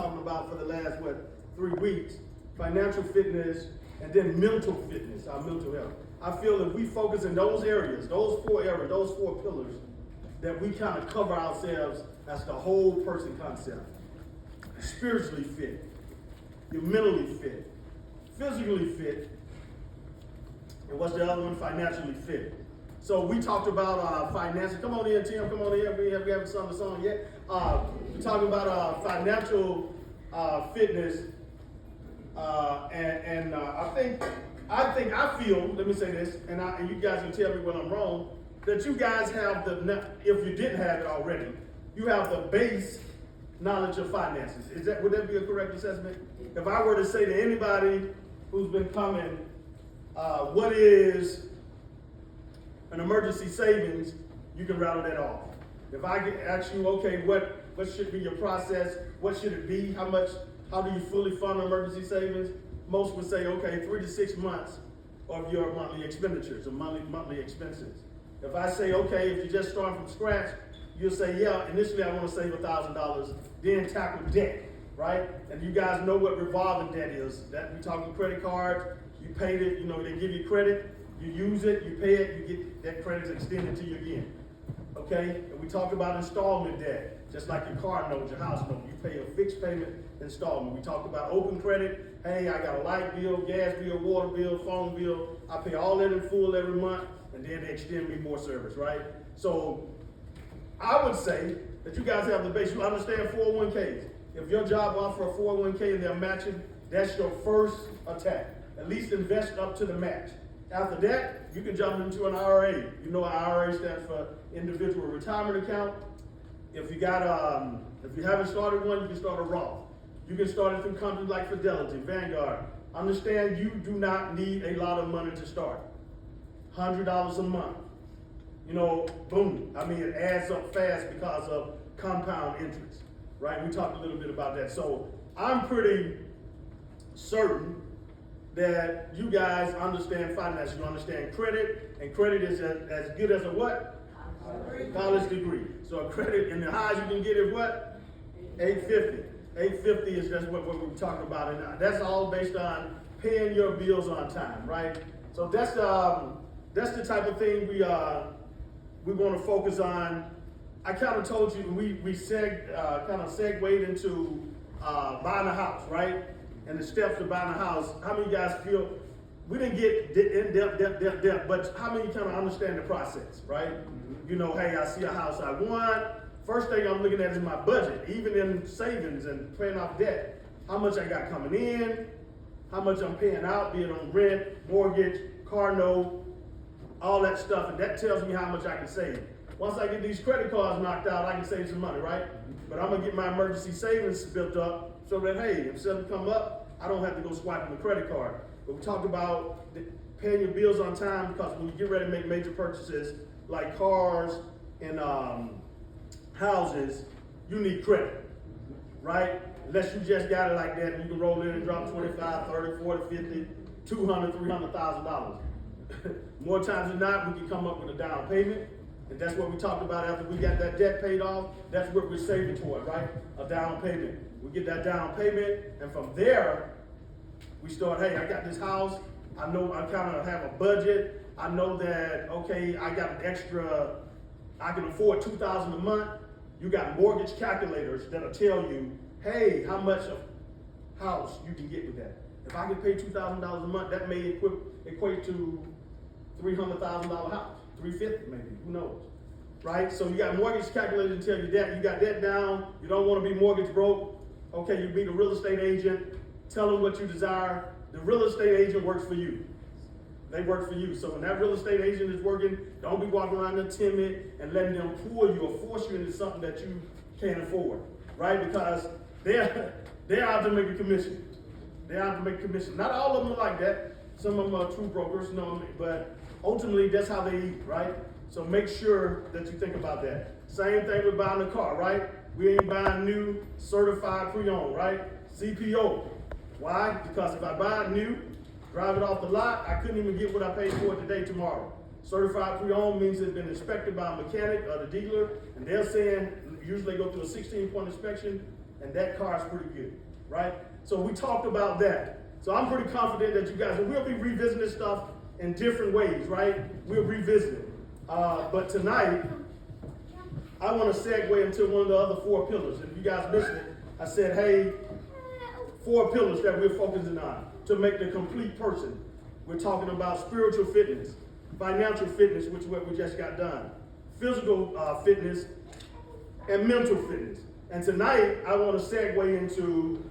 talking about for the last, 3 weeks, financial fitness, and then mental fitness, our mental health. I feel if we focus in those areas, those 4 areas, those 4 pillars, that we kind of cover ourselves as the whole person concept. You're spiritually fit, you're mentally fit, physically fit, and what's the other one? Financially fit. So we talked about finances. Come on in, Tim. Come on in. We haven't sung the song yet. We're talking about financial fitness, and I feel. Let me say this, and you guys can tell me when I'm wrong. That you guys have if you didn't have it already, you have the base knowledge of finances. Would that be a correct assessment? If I were to say to anybody who's been coming, what is an emergency savings, you can rattle that off. If I could ask you, okay, what should be your process? What should it be? How do you fully fund emergency savings? Most would say, okay, 3 to 6 months of your monthly expenditures or monthly expenses. If I say, okay, if you're just starting from scratch, you'll say, yeah, initially I want to save $1,000, then tackle debt, right? And you guys know what revolving debt is. That we talking credit cards, you paid it, they give you credit, you use it, you pay it, you get that credit extended to you again. Okay? And we talk about installment debt, just like your car note, your house note. You pay a fixed payment installment. We talk about open credit. Hey, I got a light bill, gas bill, water bill, phone bill. I pay all that in full every month, and then they extend me more service, right? So I would say that you guys have the base. You understand 401ks. If your job offers a 401k and they're matching, that's your first attack. At least invest up to the match. After that, you can jump into an IRA. You know, an IRA stands for individual retirement account. If you haven't started one, you can start a Roth. You can start it through companies like Fidelity, Vanguard. Understand you do not need a lot of money to start. $100 a month. Boom. It adds up fast because of compound interest, right? We talked a little bit about that. So I'm pretty certain that you guys understand finance. You understand credit, and credit is as good as a what? College degree. So a credit, and the highest you can get is what? 850. 850 is just what we're talking about, and that's all based on paying your bills on time, right? So that's the type of thing we want to focus on. I kind of told you we kind of segued into buying a house, right? And the steps to buying a house. How many of you guys feel we didn't get in depth, but how many kind of understand the process, right? Hey, I see a house I want. First thing I'm looking at is my budget, even in savings and paying off debt. How much I got coming in, how much I'm paying out, be it on rent, mortgage, car note, all that stuff, and that tells me how much I can save. Once I get these credit cards knocked out, I can save some money, right? But I'm gonna get my emergency savings built up so that, hey, if something come up, I don't have to go swiping the credit card. But we talked about paying your bills on time, because when you get ready to make major purchases like cars and houses, you need credit, right? Unless you just got it like that, and you can roll in and drop 25, 30, 40, 50, 200, $300,000. More times than not, we can come up with a down payment, and that's what we talked about after we got that debt paid off. That's what we're saving toward, right? A down payment. We get that down payment, and from there, we start, hey, I got this house. I know I kind of have a budget. I know that, okay, I got an extra, I can afford $2,000 a month. You got mortgage calculators that'll tell you, hey, how much of house you can get with that. If I can pay $2,000 a month, that may equate to $300,000 house, $350 maybe, who knows, right? So you got mortgage calculators to tell you that. You got that down. You don't want to be mortgage broke. Okay, you meet a real estate agent. Tell them what you desire. The real estate agent works for you. They work for you. So when that real estate agent is working, don't be walking around there timid and letting them pull you or force you into something that you can't afford, right? Because they're out to make a commission. They're out to make a commission. Not all of them are like that. Some of them are true brokers, but ultimately that's how they eat, right? So make sure that you think about that. Same thing with buying a car, right? We ain't buying new, certified pre-owned, right? CPO. Why? Because if I buy it new, drive it off the lot, I couldn't even get what I paid for it today, tomorrow. Certified pre-owned means it's been inspected by a mechanic or the dealer, and they're saying, usually they go through a 16-point inspection, and that car is pretty good, right? So we talked about that. So I'm pretty confident that you guys, and we'll be revisiting this stuff in different ways, right? We'll revisit it. But tonight, I want to segue into one of the other 4 pillars. If you guys missed it, I said, hey, 4 pillars that we're focusing on to make the complete person. We're talking about spiritual fitness, financial fitness, which is what we just got done, physical fitness, and mental fitness. And tonight, I want to segue into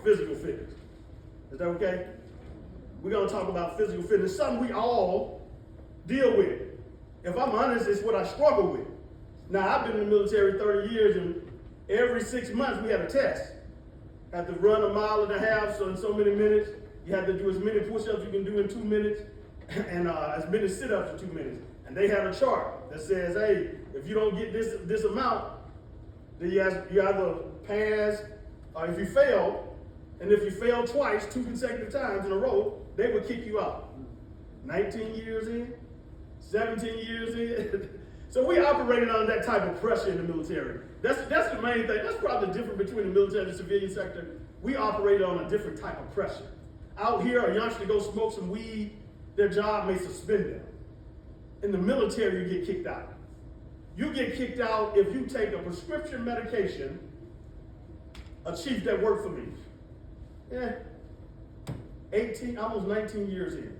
physical fitness. Is that okay? We're going to talk about physical fitness, something we all deal with. If I'm honest, it's what I struggle with. Now, I've been in the military 30 years, and every 6 months we had a test. Had to run 1.5 miles, so in so many minutes. You have to do as many push-ups you can do in 2 minutes, and as many sit-ups in 2 minutes. And they had a chart that says, hey, if you don't get this amount, then you either pass, or if you fail, and if you fail twice, 2 consecutive times in a row, they would kick you out. 19 years in, 17 years in. So we operated under that type of pressure in the military. That's the main thing. That's probably the difference between the military and the civilian sector. We operated on a different type of pressure. Out here, a youngster go smoke some weed, their job may suspend them. In the military, you get kicked out. You get kicked out if you take a prescription medication. A chief that worked for me, 18, almost 19 years in,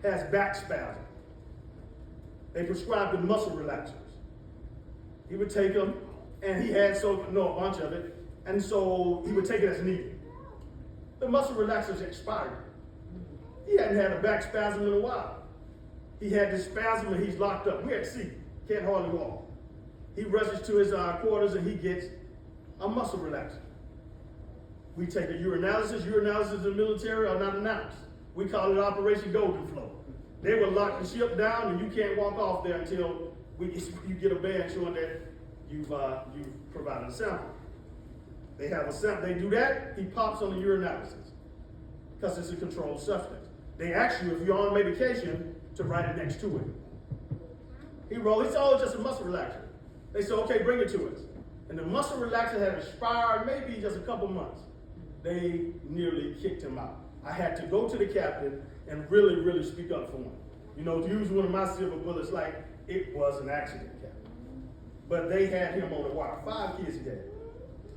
has back spasm. They prescribed him muscle relaxers. He would take them, and he had a bunch of it, and so he would take it as needed. The muscle relaxers expired. He hadn't had a back spasm in a while. He had this spasm and he's locked up. We're at sea, can't hardly walk. He rushes to his quarters and he gets a muscle relaxer. We take a urinalysis. Urinalysis in the military are not announced. We call it Operation Golden Flow. They will lock the ship down and you can't walk off there until you get a badge showing that you've provided a sample. They have a sample. They do that, he pops on the urinalysis because it's a controlled substance. They ask you if you're on medication to write it next to it. He wrote, it's all just a muscle relaxer. They said, okay, bring it to us. And the muscle relaxer had expired maybe just a couple months. They nearly kicked him out. I had to go to the captain and really, really speak up for him. You know, to use one of my silver bullets like it was an accident, captain. But they had him on the wire. 5 kids he had,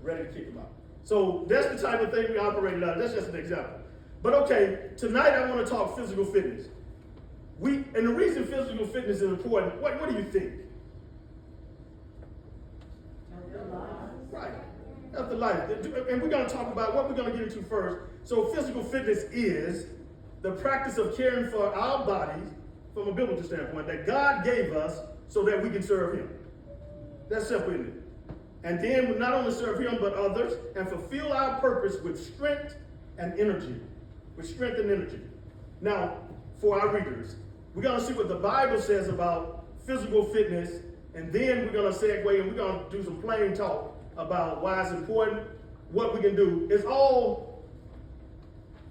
ready to kick him out. So that's the type of thing we operated on. That's just an example. But okay, tonight I want to talk physical fitness. And the reason physical fitness is important, what do you think? Right, healthy life. And we're going to talk about what we're going to get into first. So physical fitness is the practice of caring for our bodies from a biblical standpoint that God gave us so that we can serve him. That's simple, isn't it? And then we not only serve him, but others, and fulfill our purpose with strength and energy. Now, for our readers, we're going to see what the Bible says about physical fitness, and then we're going to segue and we're going to do some plain talk about why it's important, what we can do. It's all,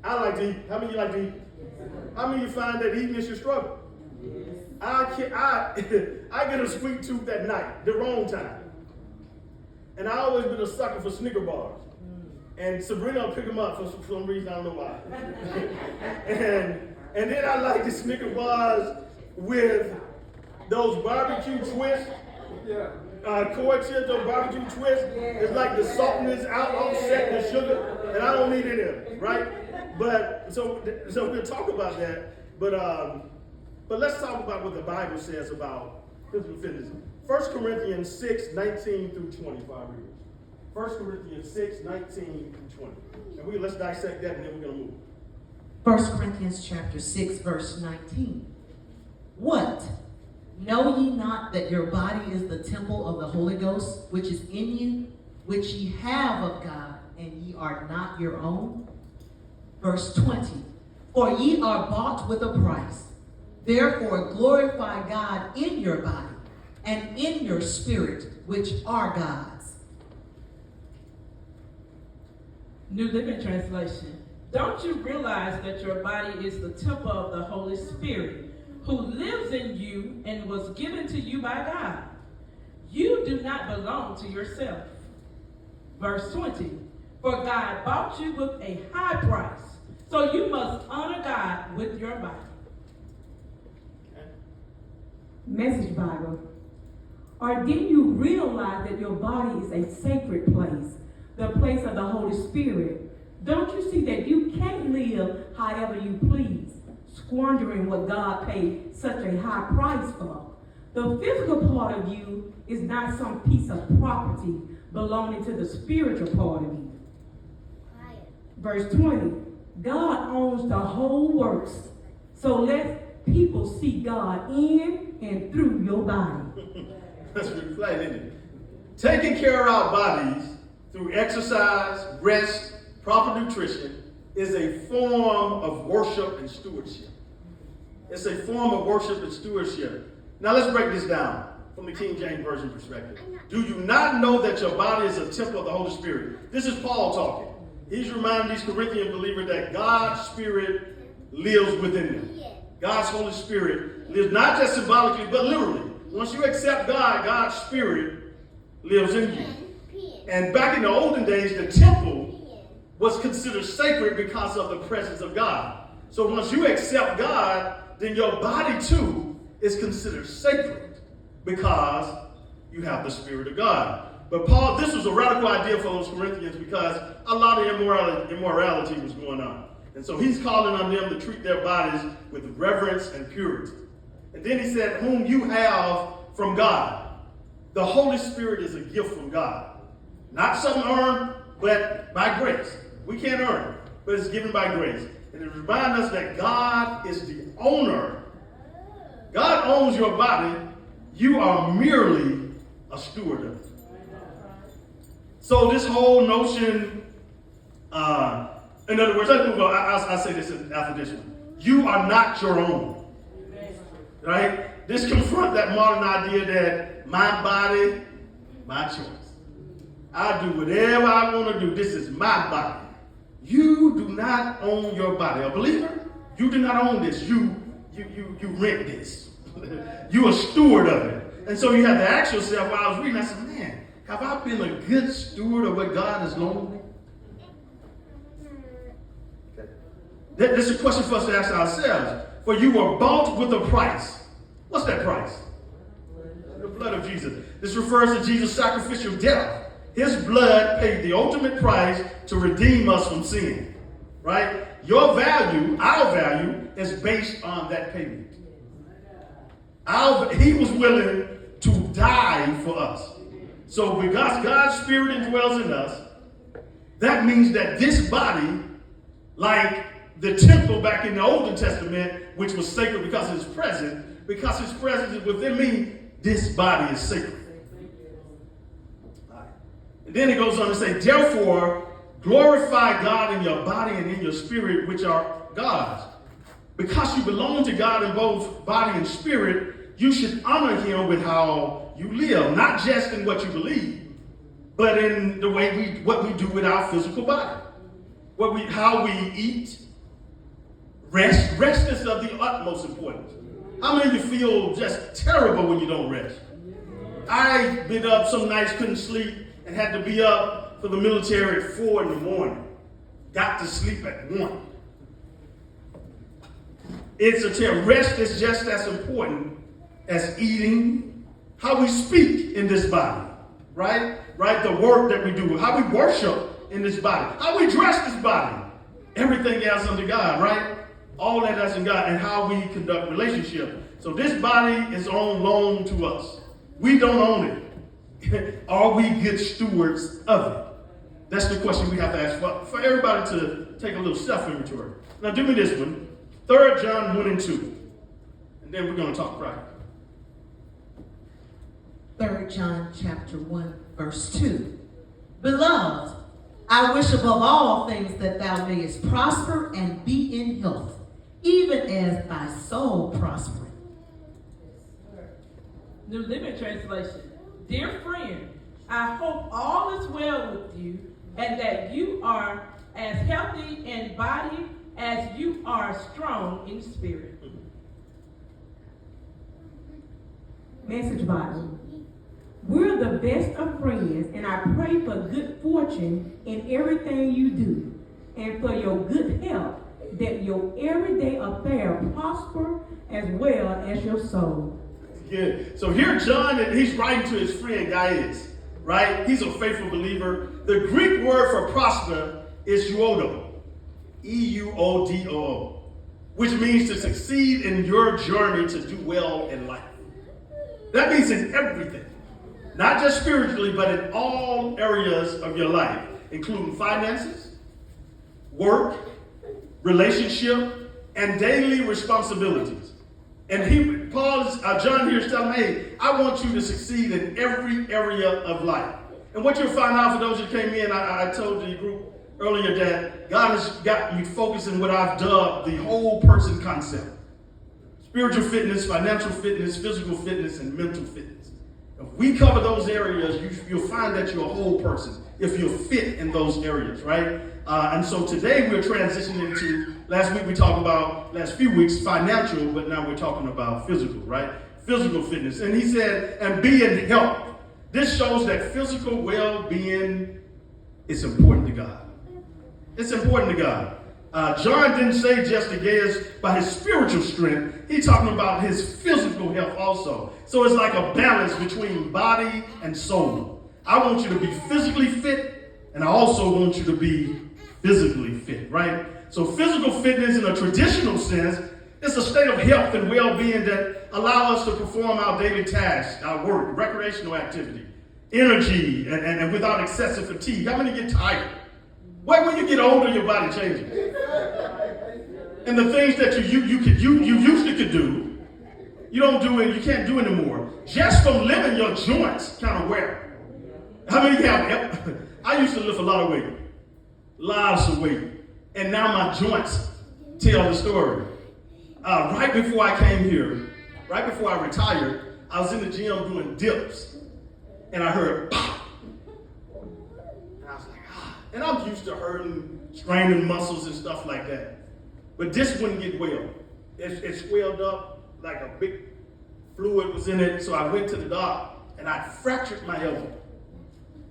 I like to eat. How many of you like to eat? How many of you find that eating is your struggle? I get a sweet tooth at night, the wrong time. And I always been a sucker for Snicker bars. And Sabrina will pick them up for some reason, I don't know why. and then I like the Snicker bars with those barbecue twists. Corn chips, those barbecue twists. It's like the saltiness out offset the sugar, and I don't need any of it, right? But so we'll talk about that. But let's talk about what the Bible says about physical fitness. 1 Corinthians 6, 19 through 20 for our readers. 1 Corinthians 6, 19 through 20. And let's dissect that and then we're going to move. 1 Corinthians chapter 6, verse 19. What? Know ye not that your body is the temple of the Holy Ghost, which is in you, which ye have of God, and ye are not your own? Verse 20. For ye are bought with a price. Therefore glorify God in your body and in your spirit, which are God's. New Living Translation. Don't you realize that your body is the temple of the Holy Spirit, who lives in you and was given to you by God? You do not belong to yourself. Verse 20. For God bought you with a high price, so you must honor God with your body. Message Bible. Or didn't you realize that your body is a sacred place, the place of the Holy Spirit? Don't you see that you can't live however you please, squandering what God paid such a high price for? The physical part of you is not some piece of property belonging to the spiritual part of you. Verse 20, God owns the whole works, so let people see God in and through your body. That's pretty plain, isn't it? Taking care of our bodies through exercise, rest, proper nutrition is a form of worship and stewardship. It's a form of worship and stewardship. Now let's break this down from the King James Version perspective. Do you not know that your body is a temple of the Holy Spirit? This is Paul talking. He's reminding these Corinthian believers that God's Spirit lives within them. God's Holy Spirit lives not just symbolically, but literally. Once you accept God, God's Spirit lives in you. And back in the olden days, the temple was considered sacred because of the presence of God. So once you accept God, then your body too is considered sacred because you have the Spirit of God. But Paul, this was a radical idea for those Corinthians because a lot of immorality was going on. And so he's calling on them to treat their bodies with reverence and purity. And then he said, whom you have from God. The Holy Spirit is a gift from God. Not something earned, but by grace. We can't earn it, but it's given by grace. And it reminds us that God is the owner. God owns your body. You are merely a steward of it. So this whole notion, in other words, let's move on. I'll say this after this one. You are not your own. Right? This confronts that modern idea that my body, my choice. I do whatever I want to do. This is my body. You do not own your body. A believer, you do not own this. You rent this. You're a steward of it. And so you have to ask yourself, while I was reading, I said, man, have I been a good steward of what God has loaned me? This is a question for us to ask ourselves. For you were bought with a price. What's that price? The blood of Jesus. This refers to Jesus' sacrificial death. His blood paid the ultimate price to redeem us from sin. Right? Your value, our value, is based on that payment. He was willing to die for us. So because God's Spirit indwells in us, that means that this body, like the temple back in the Old Testament, which was sacred because of his presence is within me, this body is sacred. And then it goes on to say, therefore, glorify God in your body and in your spirit, which are God's. Because you belong to God in both body and spirit, you should honor him with how you live, not just in what you believe, but in the way what we do with our physical body. How we eat. Rest is of the utmost importance. How many of you feel just terrible when you don't rest? I've been up some nights, couldn't sleep, and had to be up for the military at 4 in the morning. Got to sleep at 1. It's a terror. Rest is just as important as eating, how we speak in this body, right? Right? The work that we do, how we worship in this body, how we dress this body, everything else under God, right? All that is in God, and how we conduct relationship. So this body is on loan to us. We don't own it. Are we good stewards of it? That's the question we have to ask for everybody to take a little self-inventory. Now do me this one. 3 John 1 and 2. And then we're going to talk practice. 3 John chapter 1, verse 2. Beloved, I wish above all things that thou mayest prosper and be in health, even as thy soul prospereth. New Living Translation. Dear friend, I hope all is well with you and that you are as healthy in body as you are strong in spirit. Message Bible. We're the best of friends, and I pray for good fortune in everything you do, and for your good health, that your everyday affair prosper as well as your soul. Good. So here John, and he's writing to his friend Gaius, right? He's a faithful believer. The Greek word for prosper is euodo, E-U-O-D-O-O, which means to succeed in your journey to do well in life. That means in everything, not just spiritually, but in all areas of your life, including finances, work, relationship, and daily responsibilities. And John here is telling me, hey, I want you to succeed in every area of life. And what you'll find out for those who came in, I told the group earlier that God has got me focusing what I've dubbed the whole person concept. Spiritual fitness, financial fitness, physical fitness, and mental fitness. If we cover those areas, you'll find that you're a whole person if you're fit in those areas, right? And so today we're transitioning to, last few weeks, financial, but now we're talking about physical, right? Physical fitness. And he said, and be in health. This shows that physical well-being is important to God. It's important to God. John didn't say just to Gaius by his spiritual strength. He's talking about his physical health also. So it's like a balance between body and soul. I want you to be physically fit, and I also want you to be physically fit, right? So physical fitness in a traditional sense is a state of health and well-being that allow us to perform our daily tasks, our work, recreational activity, energy, and without excessive fatigue. How many get tired? Why, when you get older, your body changes. And the things that you usually could do, you don't do it, you can't do anymore. Just from living, your joints kind of wear. How many have? I used to lift a lot of weight. Lots of weight. And now my joints tell the story. Right before I came here, right before I retired, I was in the gym doing dips. And I heard pop. And I was like, ah. And I'm used to hurting, straining muscles and stuff like that. But this wouldn't get well. It swelled up like a big fluid was in it. So I went to the doctor and I fractured my elbow.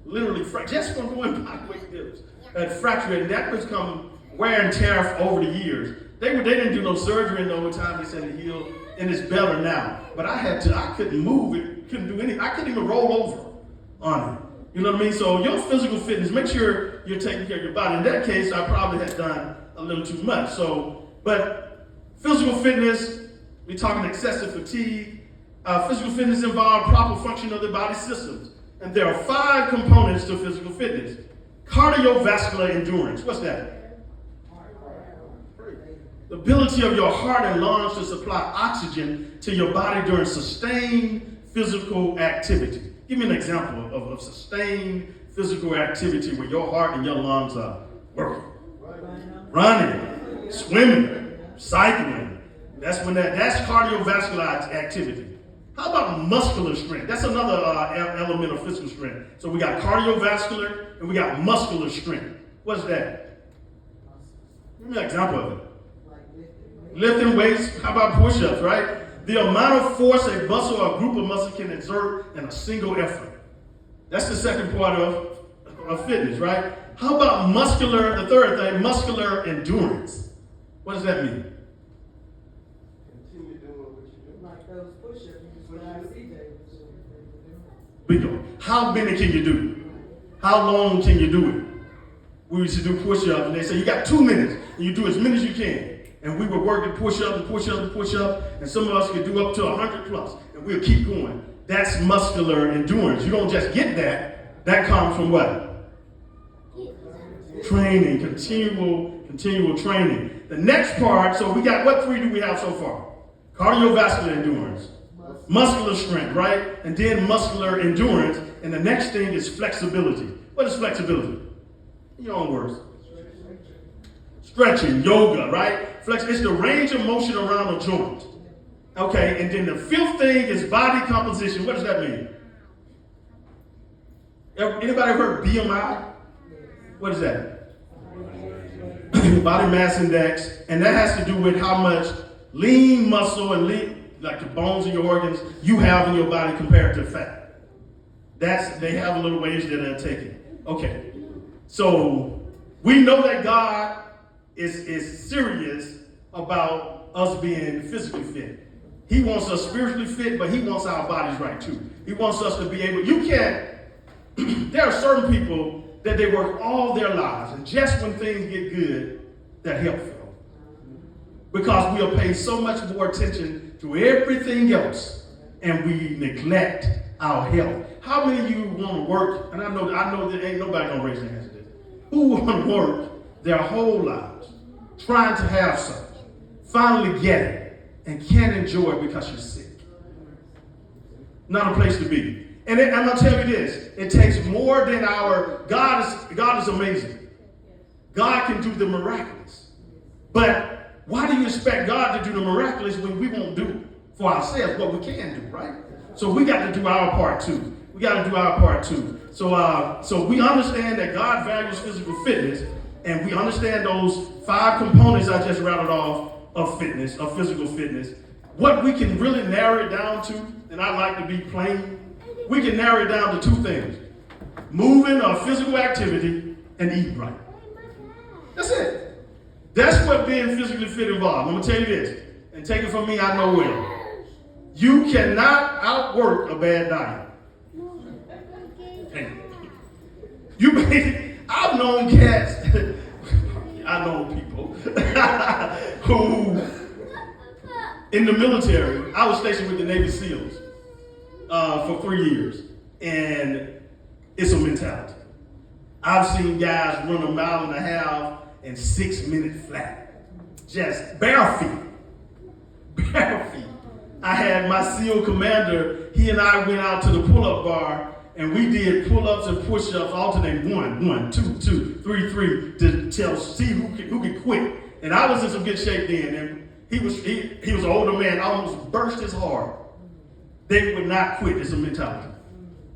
Literally fractured, just from doing body weight dips. I had fractured it, and that was come wear and tear over the years. They didn't do no surgery in no time. They said it healed, and it's better now. But I couldn't move it, couldn't do anything. I couldn't even roll over on it. You know what I mean? So your physical fitness, make sure you're taking care of your body. In that case, I probably had done a little too much. But physical fitness, we're talking excessive fatigue. Physical fitness involves proper function of the body systems. And there are 5 components to physical fitness. Cardiovascular endurance. What's that? The ability of your heart and lungs to supply oxygen to your body during sustained physical activity. Give me an example of sustained physical activity where your heart and your lungs are working. Running, swimming, cycling. That's cardiovascular activity. How about muscular strength? That's another element of physical strength. So we got cardiovascular and we got muscular strength. What's that? Give me an example of it. Lifting weights. How about push-ups, right? The amount of force a muscle or a group of muscles can exert in a single effort. That's the second part of fitness, right? How about the third thing, muscular endurance? What does that mean? Bingo. How many can you do? How long can you do it? We used to do push-ups, and they say you got 2 minutes, and you do as many as you can. And we would work at push-up and push-up and push-up, and some of us could do up to 100 plus, and we'll keep going. That's muscular endurance. You don't just get that. That comes from what? Training, continual training. The next part, so we got, what 3 do we have so far? Cardiovascular endurance. Muscular strength, right? And then muscular endurance. And the next thing is flexibility. What is flexibility? In your own words. Stretching, yoga, right? It's the range of motion around a joint. Okay, and then the 5th thing is body composition. What does that mean? Anybody heard BMI? What is that? Body mass index. And that has to do with how much lean muscle and lean, like the bones and your organs, you have in your body compared to fat. They have a little wage that they're taking. Okay. So we know that God is serious about us being physically fit. He wants us spiritually fit, but he wants our bodies right too. He wants us to be able, there are certain people that they work all their lives, and just when things get good, their health fails. Because we are paying so much more attention to everything else, and we neglect our health. How many of you want to work, and I know that ain't nobody gonna raise their hands to this, who want to work their whole lives, trying to have something, finally get it, and can't enjoy it because you're sick? Not a place to be. And I'm gonna tell you this, it takes more than God is amazing. God can do the miraculous. But why do you expect God to do the miraculous when we won't do for ourselves what we can do, right? So we got to do our part too. So we understand that God values physical fitness, and we understand those 5 components I just rattled off of fitness, of physical fitness. What we can really narrow it down to, and I like to be plain, we can narrow it down to 2 things: moving or physical activity and eating right. That's it. That's what being physically fit involves. I'm gonna tell you this, and take it from me, I know well. You cannot outwork a bad diet. I've known cats, I know people who, in the military, I was stationed with the Navy SEALs for 3 years, and it's a mentality. I've seen guys run 1.5 miles in 6 minutes flat, just bare feet. I had my SEAL commander, he and I went out to the pull-up bar, and we did pull-ups and push-ups, alternating 1, 2, 2, 3, 3, to see who could quit. And I was in some good shape then, and he was an older man, almost burst his heart. They would not quit. It's a mentality.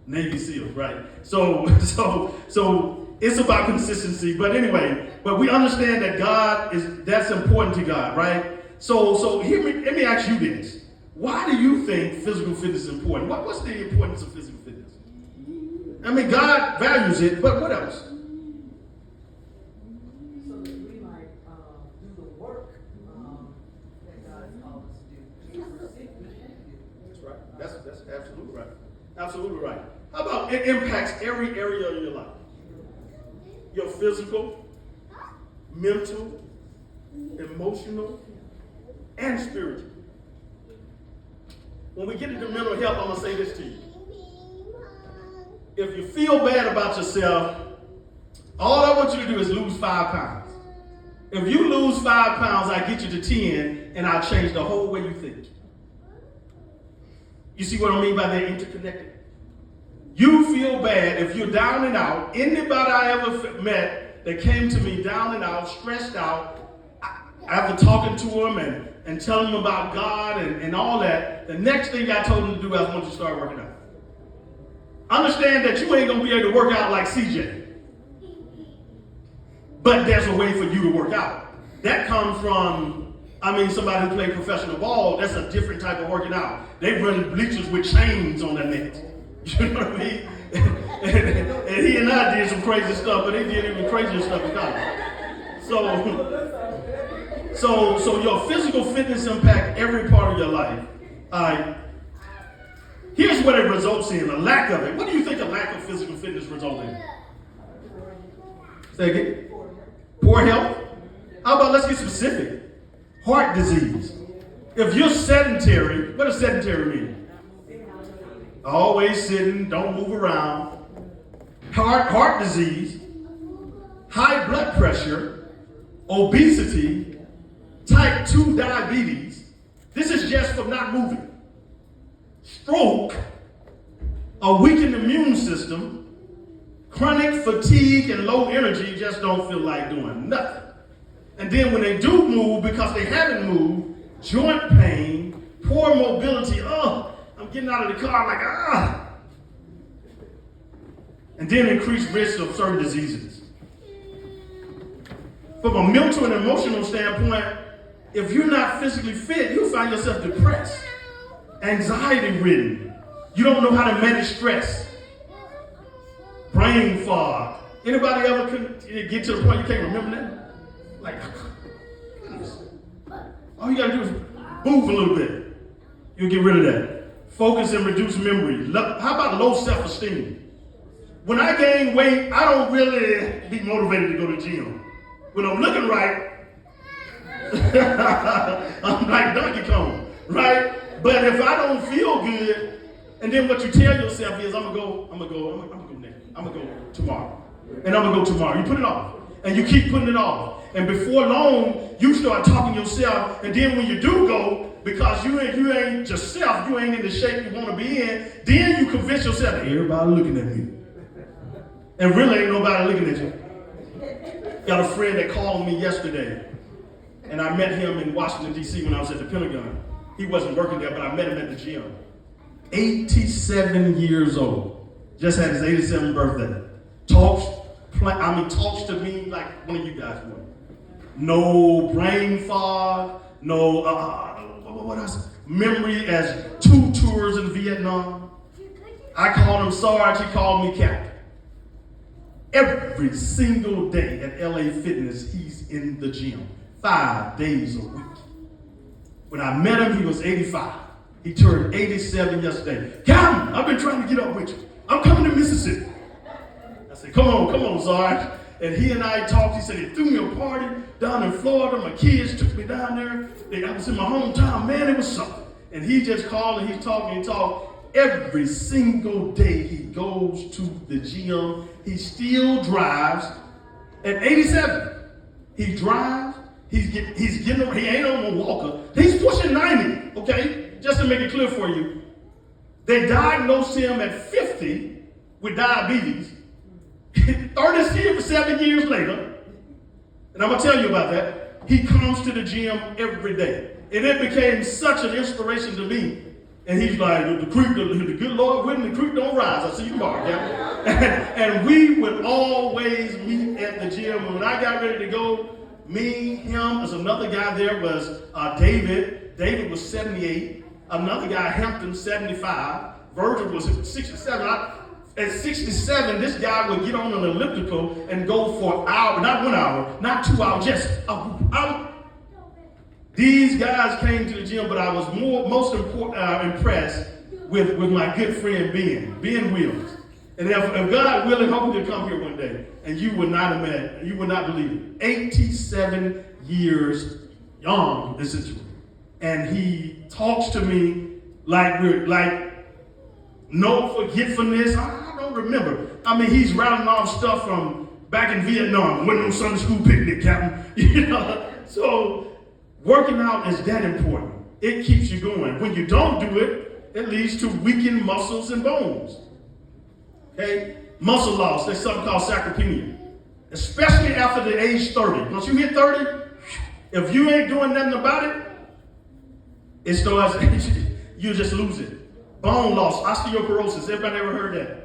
Navy SEALs, right? So it's about consistency. But anyway, we understand that that's important to God, right? So let me ask you this. Why do you think physical fitness is important? What's the importance of physical fitness? I mean, God values it, but what else? So that we might do the work that God has called us to do. That's right. That's absolutely right. Absolutely right. How about it impacts every area of your life? Your physical, mental, emotional, and spiritual. When we get into mental health, I'm going to say this to you. If you feel bad about yourself, all I want you to do is lose 5 pounds. If you lose 5 pounds, I get you to 10, and I'll change the whole way you think. You see what I mean by that interconnected? You feel bad if you're down and out. Anybody I ever met that came to me down and out, stressed out, after talking to them and telling them about God and all that, the next thing I told them to do, I want you to start working out. Understand that you ain't going to be able to work out like CJ. But there's a way for you to work out. That comes from, somebody who played professional ball, that's a different type of working out. They run bleachers with chains on their necks. You know what I mean? and he and I did some crazy stuff, but they did even crazier stuff in college. So your physical fitness impact every part of your life. Here's what it results in, a lack of it. What do you think a lack of physical fitness results in? Say again? Poor health? How about, let's get specific. Heart disease. If you're sedentary, what does sedentary mean? Always sitting, don't move around. Heart disease, high blood pressure, obesity, type 2 diabetes. This is just from not moving. Stroke, a weakened immune system, chronic fatigue and low energy, just don't feel like doing nothing. And then when they do move, because they haven't moved, joint pain, poor mobility, I'm getting out of the car like, and then increased risk of certain diseases. From a mental and emotional standpoint, if you're not physically fit, you'll find yourself depressed, anxiety-ridden. You don't know how to manage stress. brain fog. Anybody ever get to the point you can't remember that? Like, goodness. All you gotta do is move a little bit. You'll get rid of that. Focus and reduce memory. How about low self-esteem? When I gain weight, I don't really be motivated to go to the gym. When I'm looking right, I'm like Donkey Kong, right? But if I don't feel good, and then what you tell yourself is, I'm gonna go next. I'm gonna go tomorrow. And I'm gonna go tomorrow. You put it off. And you keep putting it off. And before long, you start talking yourself, and then when you do go, because you ain't yourself, you ain't in the shape you want to be in, then you convince yourself that everybody looking at me. And really ain't nobody looking at you. Got a friend that called me yesterday, and I met him in Washington, D.C. when I was at the Pentagon. He wasn't working there, but I met him at the gym. 87 years old. Just had his 87th birthday. Talks to me like one of you guys would. No brain fog, no, what else? Memory as 2 tours in Vietnam. I called him Sarge, he called me Captain. Every single day at LA Fitness, he's in the gym, 5 days a week. When I met him, he was 85. He turned 87 yesterday. Captain, I've been trying to get up with you. I'm coming to Mississippi. I said, come on, Sarge. And he and I talked. He said he threw me a party down in Florida. My kids took me down there. I was in my hometown. Man, it was something. And he just called and he talked. Every single day he goes to the gym. He still drives. At 87, he drives. He ain't on a walker. He's pushing 90, okay? Just to make it clear for you. They diagnosed him at 50 with diabetes. 37 years later, and I'm going to tell you about that, he comes to the gym every day. And it became such an inspiration to me. And he's like, the good Lord willing, the creek don't rise. I'll see you tomorrow, yeah? And we would always meet at the gym. And when I got ready to go, me, him, there's another guy there was David. David was 78. Another guy, Hampton, 75. Virgil was 67. At 67, this guy would get on an elliptical and go for an hour, not 1 hour, not 2 hours, just out. These guys came to the gym, but I was most impressed with my good friend Ben Williams. And if God willing, hope he'll come here one day, and you would not believe it. 87 years young, this is true. And he talks to me like no forgetfulness. I don't remember. I mean, he's rattling off stuff from back in Vietnam. Went on Sunday school picnic, Captain. So working out is that important. It keeps you going. When you don't do it, it leads to weakened muscles and bones. Okay? Muscle loss, there's something called sarcopenia. Especially after the age 30. Once you hit 30, if you ain't doing nothing about it, it starts, you just lose it. Bone loss, osteoporosis. Everybody ever heard that?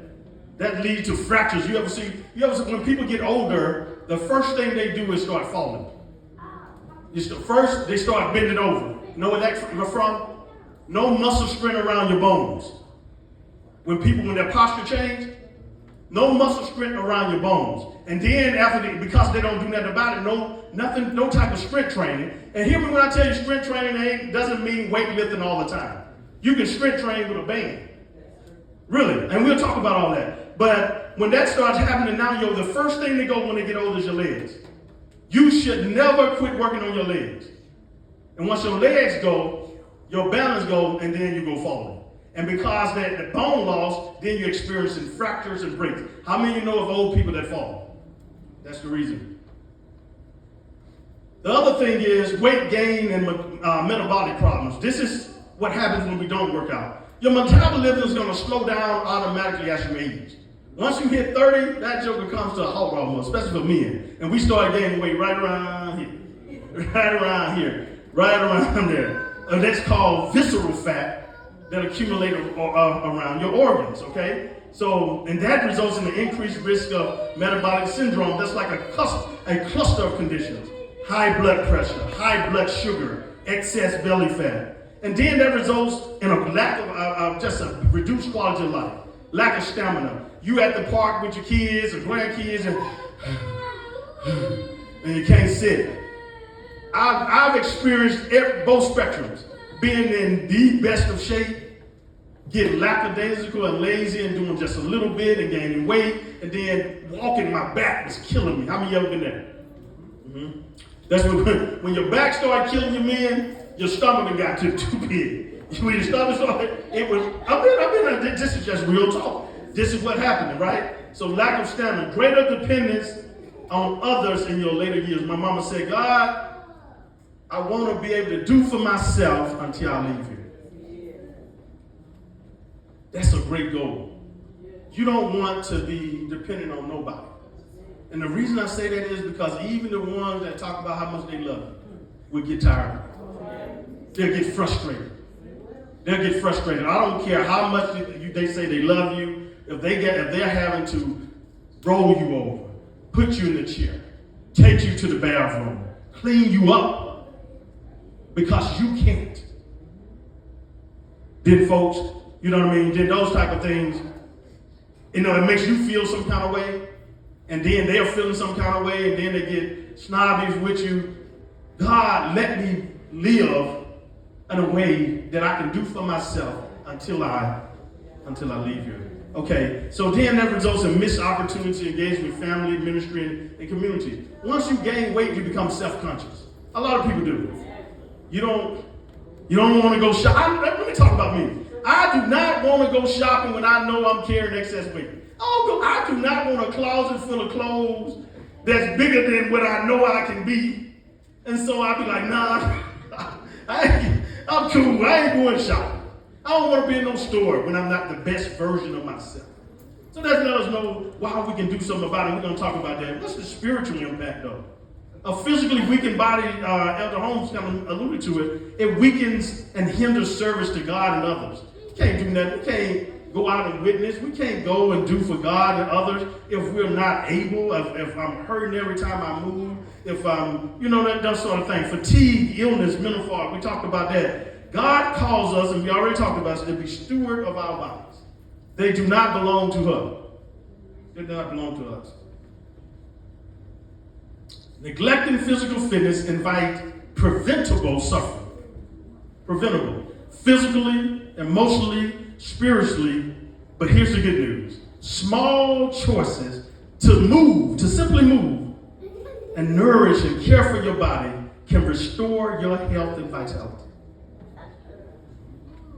That leads to fractures. You ever see when people get older, the first thing they do is start falling. First, they start bending over. You know where that's from? No muscle strength around your bones. When their posture change, no muscle strength around your bones. And then because they don't do nothing about it, no type of strength training. And hear me when I tell you strength training doesn't mean weightlifting all the time. You can strength train with a band. Really. And we'll talk about all that. But when that starts happening now, the first thing to go when they get older is your legs. You should never quit working on your legs. And once your legs go, your balance goes, and then you go falling. And because that bone loss, then you're experiencing fractures and breaks. How many of you know of old people that fall? That's the reason. The other thing is weight gain and metabolic problems. This is what happens when we don't work out. Your metabolism is going to slow down automatically as you age. Once you hit 30, that joker comes to a halt almost, especially for men. And we start gaining weight right around here, right around there. That's called visceral fat that accumulate around your organs, okay? So, and that results in the increased risk of metabolic syndrome. That's like a cluster of conditions. High blood pressure, high blood sugar, excess belly fat. And then that results in a lack of just a reduced quality of life. Lack of stamina. You at the park with your kids or grandkids and you can't sit. I've experienced both spectrums. Being in the best of shape, getting lackadaisical and lazy and doing just a little bit and gaining weight, and then walking, my back was killing me. How many of you ever been there? Mm-hmm. That's when your back started killing you, men, your stomach got too big. When your stomach started, it was, this is just real talk. This is what happened, right? So lack of stamina, greater dependence on others in your later years. My mama said, God, I want to be able to do for myself until I leave here. That's a great goal. You don't want to be dependent on nobody. And the reason I say that is because even the ones that talk about how much they love you will get tired. They'll get frustrated. They'll get frustrated. I don't care how much they say they love you. If they're having to roll you over, put you in the chair, take you to the bathroom, clean you up because you can't. Then folks, you know what I mean? Then those type of things, it makes you feel some kind of way, and then they're feeling some kind of way, and then they get snobby with you. God, let me live in a way that I can do for myself until I leave here. Okay, so then that results in missed opportunity to engage with family, ministry, and community. Once you gain weight, you become self-conscious. A lot of people do. You don't want to go shopping. Let me talk about me. I do not want to go shopping when I know I'm carrying excess weight. I do not want a closet full of clothes that's bigger than what I know I can be. And so I'll be like, nah, I'm cool. I ain't going shopping. I don't want to be in no store when I'm not the best version of myself. So that let us know why we can do something about it. We're going to talk about that. What's the spiritual impact, though? A physically weakened body, Elder Holmes kind of alluded to it, it weakens and hinders service to God and others. We can't do nothing. We can't go out and witness. We can't go and do for God and others if we're not able, if I'm hurting every time I move, if I'm, that sort of thing. Fatigue, illness, mental fog, we talked about that. God calls us, and we already talked about it, to be steward of our bodies. They do not belong to her. They do not belong to us. Neglecting physical fitness invite preventable suffering. Preventable. Physically, emotionally, spiritually. But here's the good news. Small choices to simply move and nourish and care for your body can restore your health and vitality.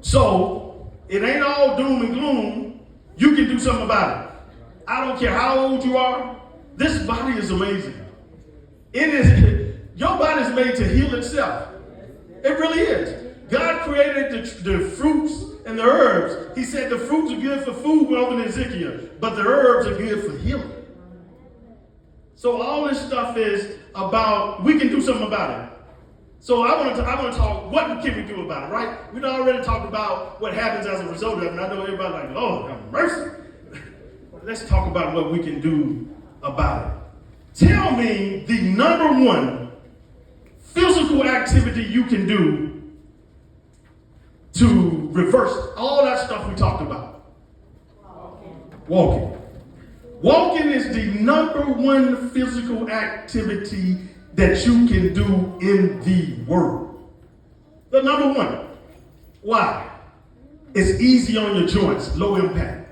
So, it ain't all doom and gloom. You can do something about it. I don't care how old you are. This body is amazing. Your body's made to heal itself. It really is. God created the fruits and the herbs. He said the fruits are good for food over in Ezekiel, but the herbs are good for healing. So all this stuff is about, we can do something about it. So I want to talk, what can we do about it, right? We already talked about what happens as a result of it, and I know everybody's like, Lord, have mercy. Let's talk about what we can do about it. Tell me the number one physical activity you can do to reverse all that stuff we talked about. Walking. Walking is the number one physical activity that you can do in the world. The number one. Why? It's easy on your joints, low impact.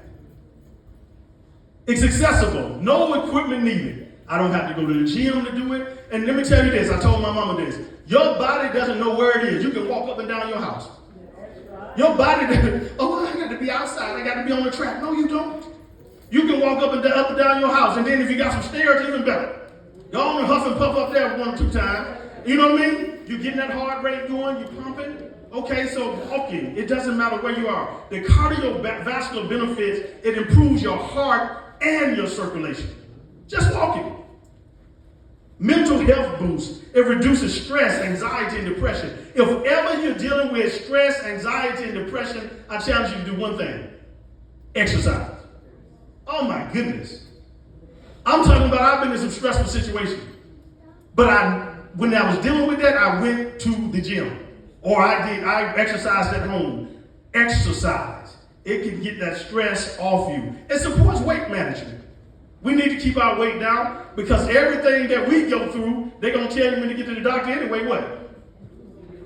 It's accessible, no equipment needed. I don't have to go to the gym to do it. And let me tell you this, I told my mama this. Your body doesn't know where it is. You can walk up and down your house. Your body doesn't, I got to be outside. I got to be on the track. No, you don't. You can walk up and down your house. And then if you got some stairs, even better. Go on and huff and puff up there 1 or 2 times. You know what I mean? You're getting that heart rate going, you're pumping. Okay, so walking, it doesn't matter where you are. The cardiovascular benefits, it improves your heart and your circulation. Just walking. Mental health boost. It reduces stress, anxiety, and depression. If ever you're dealing with stress, anxiety, and depression, I challenge you to do one thing. Exercise. Oh my goodness. I'm talking about I've been in some stressful situations. But when I was dealing with that, I went to the gym. Or I exercised at home. Exercise. it can get that stress off you. It supports weight management. We need to keep our weight down because everything that we go through, they're going to tell you when you get to the doctor anyway, what?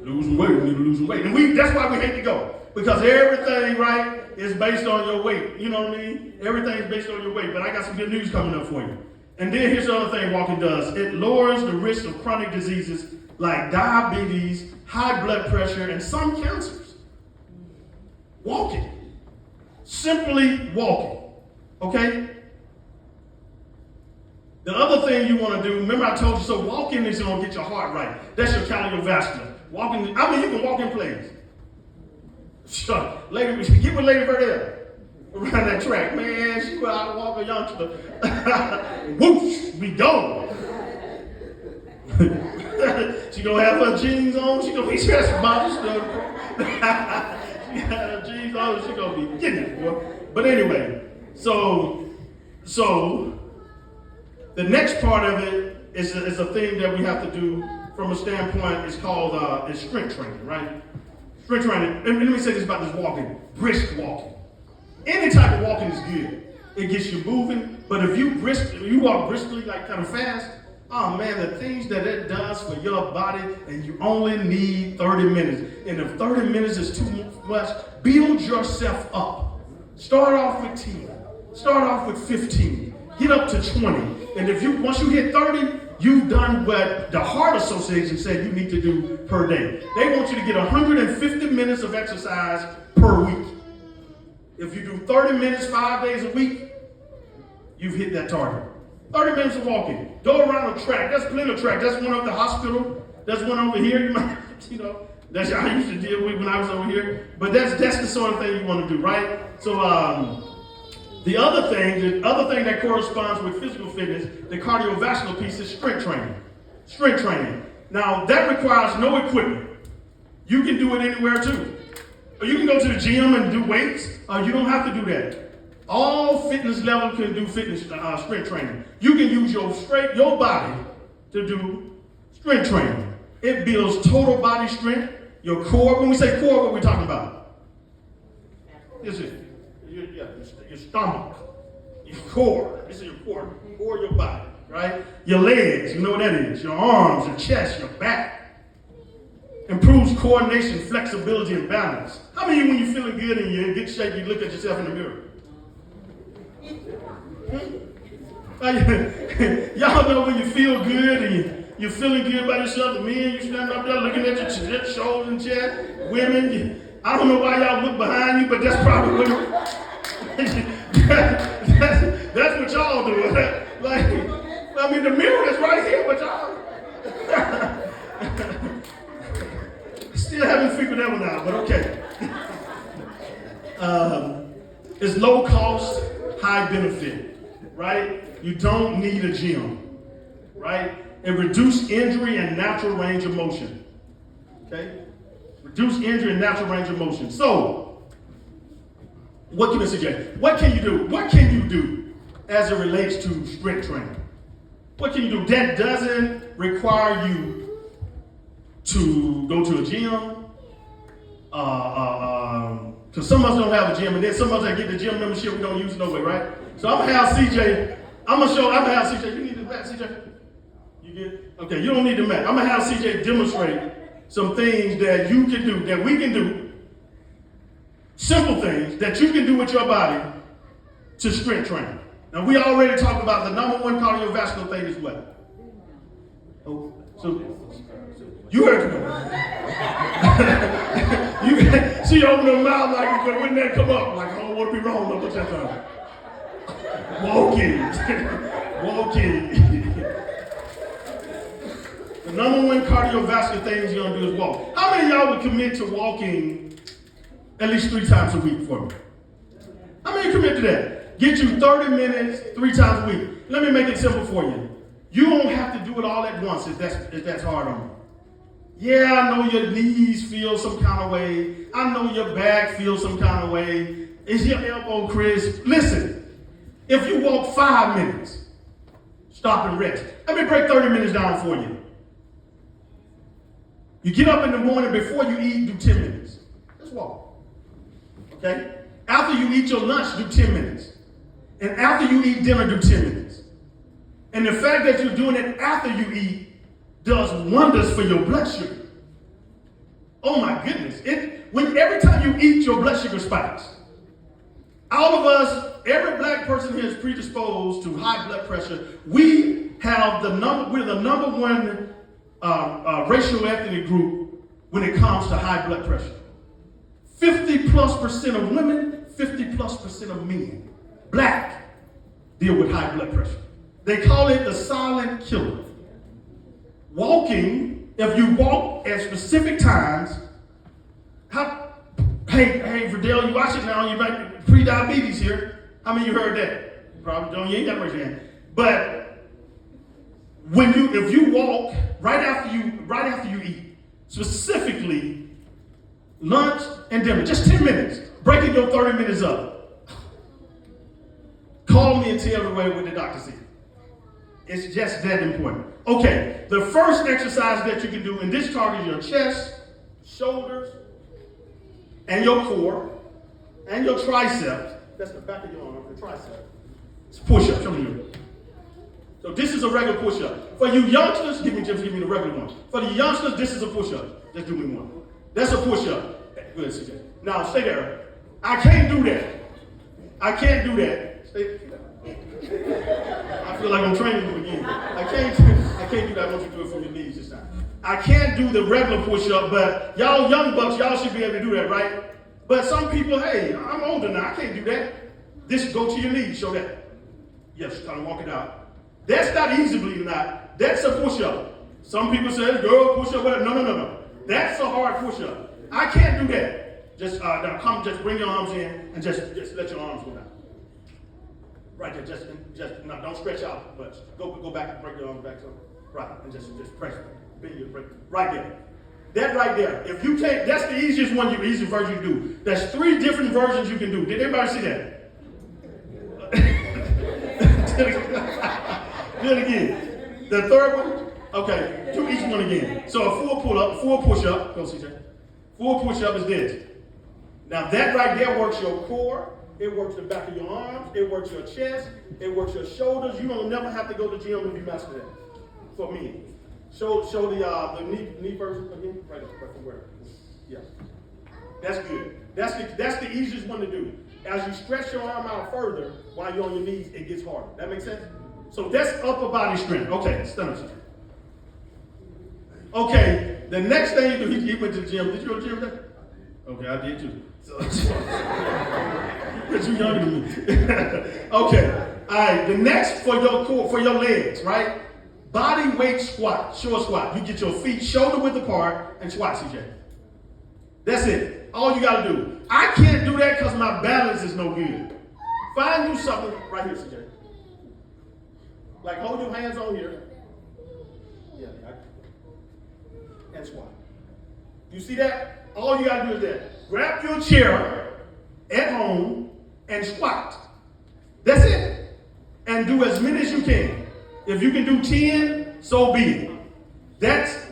Losing weight, we need to lose some weight. And that's why we hate to go. Because everything, right, is based on your weight. You know what I mean? Everything's based on your weight. But I got some good news coming up for you. And then here's the other thing walking does. It lowers the risk of chronic diseases like diabetes, high blood pressure, and some cancers. Walking. Simply walking. Okay? The other thing you want to do, remember I told you, so walking is going to get your heart right. That's your cardiovascular. Walking, you can walk in place. Sure. Lady, get with Lady Verdell. Around that track. Man, she went out to walk a youngster. Whoosh, we go. She gonna have her jeans on, she gonna be stressed about this stuff. She got her jeans on, she gonna be getting it, boy. But anyway, so the next part of it is a thing that we have to do from a standpoint, it's called it's strength training, right? Strength training, and let me say this about this walking, brisk walking. Any type of walking is good. It gets you moving, but if you walk briskly, like kind of fast, oh man, the things that it does for your body, and you only need 30 minutes. And if 30 minutes is too much, build yourself up. Start off with 10. Start off with 15. Get up to 20. And once you hit 30, you've done what the Heart Association said you need to do per day. They want you to get 150 minutes of exercise per week. If you do 30 minutes 5 days a week, you've hit that target. 30 minutes of walking. Go around a track. That's plenty of track. That's one at the hospital. That's one over here. That's what I used to deal with when I was over here. But that's the sort of thing you want to do, right? So the other thing that corresponds with physical fitness, the cardiovascular piece, is strength training. Strength training. Now that requires no equipment. You can do it anywhere too. Or you can go to the gym and do weights. You don't have to do that. All fitness level can do strength training. You can use your body to do strength training. It builds total body strength. Your core. When we say core, what are we talking about? This is your stomach, your core. This is your core. Core of your body, right? Your legs. You know what that is. Your arms, your chest, your back. Improves coordination, flexibility, and balance. How many of you, when you're feeling good and you're in good shape, you look at yourself in the mirror? Y'all know when you feel good and you're feeling good about yourself, and men, you stand up there looking at your shoulders and chest. Women, I don't know why y'all look behind you, but that's probably what that's what y'all do. The mirror is right here, but y'all still haven't figured that one out, but okay. It's low cost, high benefit, right? You don't need a gym, right? It reduces injury and natural range of motion, okay? Reduce injury and natural range of motion. So, what can I suggest? What can you do? What can you do as it relates to strength training? What can you do that doesn't require you to go to a gym? Because some of us don't have a gym, and then some of us that get the gym membership, we don't use it no way, right? So I'm gonna have CJ. You need the mat, CJ? You get? Okay, you don't need the mat. I'm gonna have CJ demonstrate some things that you can do, that we can do. Simple things that you can do with your body to strength train. Now we already talked about the number one cardiovascular thing is what? Oh, so you heard me. She opened her mouth like, wouldn't that come up? Like, I don't want to be wrong, no, what's that time? Walking. The number one cardiovascular thing you're going to do is walk. How many of y'all would commit to walking at least 3 times a week for me? How many commit to that? Get you 30 minutes, 3 times a week. Let me make it simple for you. You don't have to do it all at once if that's hard on you. Yeah, I know your knees feel some kind of way. I know your back feels some kind of way. Is your elbow crisp? Listen, if you walk 5 minutes, stop and rest. Let me break 30 minutes down for you. You get up in the morning before you eat, do 10 minutes. Just walk. Okay? After you eat your lunch, do 10 minutes. And after you eat dinner, do 10 minutes. And the fact that you're doing it after you eat does wonders for your blood sugar. Oh my goodness. Every time you eat, your blood sugar spikes. All of us, every black person here is predisposed to high blood pressure. We're the number one racial ethnic group when it comes to high blood pressure. 50+% of women, 50+% of men, black, deal with high blood pressure. They call it the silent killer. Walking, if you walk at specific times, hey, Verdell, you watch it now, you might pre-diabetes here. How many of you heard that? Probably don't, you ain't got to raise your hand. But if you walk right after you eat, specifically lunch and dinner, just 10 minutes, breaking your 30 minutes up. Call me and tell me what the doctor said. It's just that important. Okay, the first exercise that you can do, and this targets your chest, shoulders, and your core, and your triceps. That's the back of your arm, the tricep. It's push-up. Show me. So this is a regular push-up. For you youngsters, give me the regular one. For the youngsters, this is a push-up. Just do me one. That's a push-up. Good, CJ. Now stay there. I can't do that. I can't do that. Stay. I feel like I'm training you again. I can't do that. I want you to do it from your knees this time. I can't do the regular push-up, but y'all young bucks, y'all should be able to do that, right? But some people, hey, I'm older now, I can't do that. This, go to your knees, show that. Yes, kind of walk it out. That's not easy, believe it or not. That's a push-up. Some people say, girl, push-up, whatever. No. That's a hard push-up. I can't do that. Just bring your arms in and just let your arms go down. Right there, just no, don't stretch out much. Go back and break your arms back so. Right, and just press it. Bend your break. Right there. That right there. If you take, that's the easiest one, the easiest version you do. There's 3 different versions you can do. Did everybody see that? Do it again. The third one? Okay, do each one again. So a full pull-up, full push-up. Go, CJ. Full push-up is this. Now that right there works your core. It works the back of your arms. It works your chest. It works your shoulders. You don't never have to go to the gym if you master that. For me. Show the knee first again. Right from where? Yeah. That's good. That's the easiest one to do. As you stretch your arm out further while you're on your knees, it gets harder. That makes sense? So that's upper body strength. Okay, stand up. Okay, the next thing you do, he went to the gym. Did you go to the gym today? Okay, I did too. But you're younger than me. Okay, all right, the next for your core, for your legs, right? Body weight squat, short squat. You get your feet shoulder width apart and squat, CJ. That's it. All you gotta do. I can't do that because my balance is no good. Find you something right here, CJ. Like hold your hands on here. Yeah, and squat. You see that? All you gotta do is that. Grab your chair at home and squat. That's it. And do as many as you can. If you can do 10, so be it. That's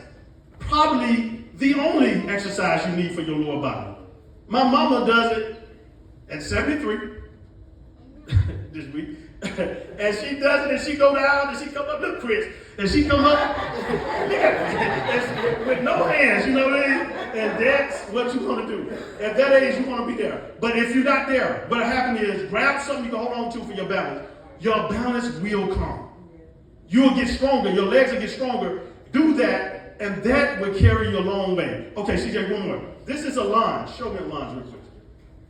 probably the only exercise you need for your lower body. My mama does it at 73 this week. And she does it and she go down and she come up, look Chris, and she come up with no hands, you know what I mean? And that's what you want to do. At that age, you want to be there. But if you're not there, what happens is grab something you can hold on to for your balance. Your balance will come. You'll get stronger. Your legs will get stronger. Do that, and that will carry you a long way. Okay, CJ, one more. This is a lunge. Show me a lunge real quick.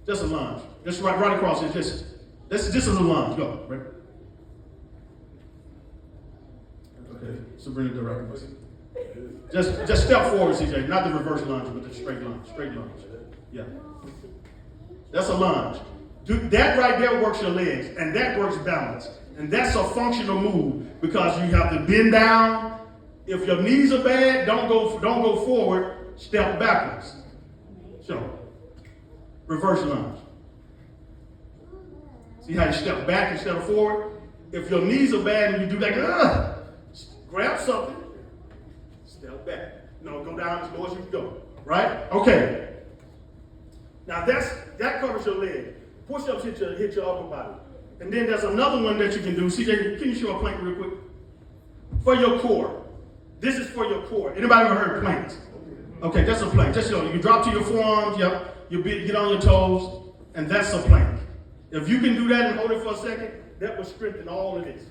Just a lunge. Just right across it. This is a lunge. Go. Right. Okay. So bring it to right. Just step forward, CJ. Not the reverse lunge, but the straight lunge. Straight lunge. Yeah. That's a lunge. That right there works your legs, and that works balance. And that's a functional move because you have to bend down. If your knees are bad, don't go forward, step backwards. So, reverse lunge. See how you step back instead of forward? If your knees are bad and you do that, grab something, step back. No, go down as low as you can go. Right? Okay. Now that covers your leg. Push-ups hit your upper body. And then there's another one that you can do. CJ, can you show a plank real quick? For your core. This is for your core. Anybody ever heard planks? Okay, that's a plank. Just show you. You drop to your forearms, yep. You get on your toes, and that's a plank. If you can do that and hold it for a second, that will strengthen all of this.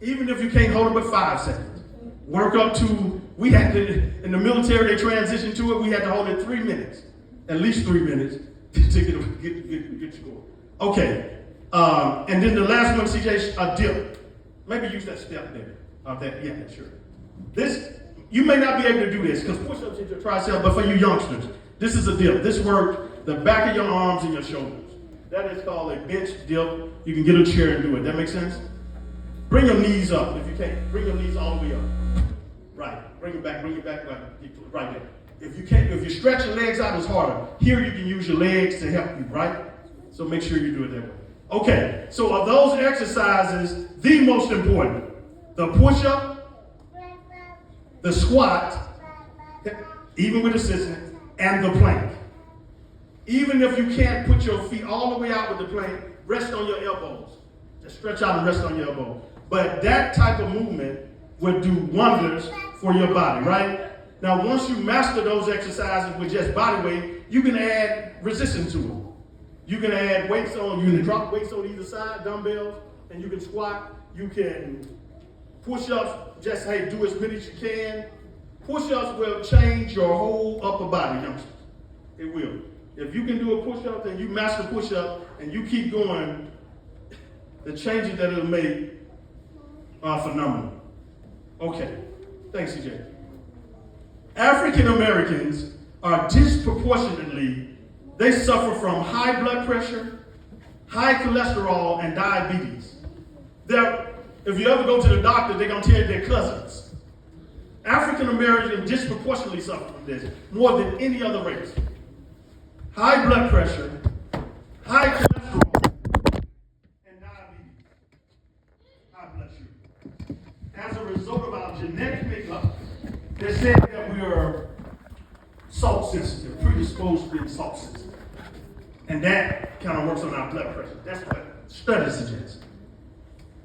Even if you can't hold it but 5 seconds. Work up to, we had to, in the military, they transitioned to it, we had to hold it 3 minutes. At least 3 minutes to get your core. Okay, and then the last one, CJ, a dip. Maybe use that step there. Yeah, sure. This, you may not be able to do this because push-ups hit your tricep, but for you youngsters, this is a dip. This works the back of your arms and your shoulders. That is called a bench dip. You can get a chair and do it. That makes sense? Bring your knees up if you can. Bring your knees all the way up. Right. Bring it back right there. If you can't, if you stretch your legs out, it's harder. Here you can use your legs to help you, right? So make sure you do it that way. Okay, so of those exercises, the most important, the push-up, the squat, even with assistance, and the plank. Even if you can't put your feet all the way out with the plank, rest on your elbows. Just stretch out and rest on your elbow. But that type of movement would do wonders for your body, right? Now, once you master those exercises with just body weight, you can add resistance to them. You can add weights on, you can drop weights on either side, dumbbells, and you can squat. You can push-ups, just, hey, do as many as you can. Push-ups will change your whole upper body, youngsters. It will. If you can do a push-up and you master push-up and you keep going, the changes that it'll make are phenomenal. Okay, thanks, CJ. African Americans are disproportionately, they suffer from high blood pressure, high cholesterol, and diabetes. If you ever go to the doctor, they're going to tell you they're cousins. African Americans disproportionately suffer from this, more than any other race. High blood pressure, high cholesterol, and diabetes, high blood sugar. As a result of our genetic makeup, they said that we are salt sensitive, predisposed to being salt sensitive. And that kind of works on our blood pressure. That's what studies suggest.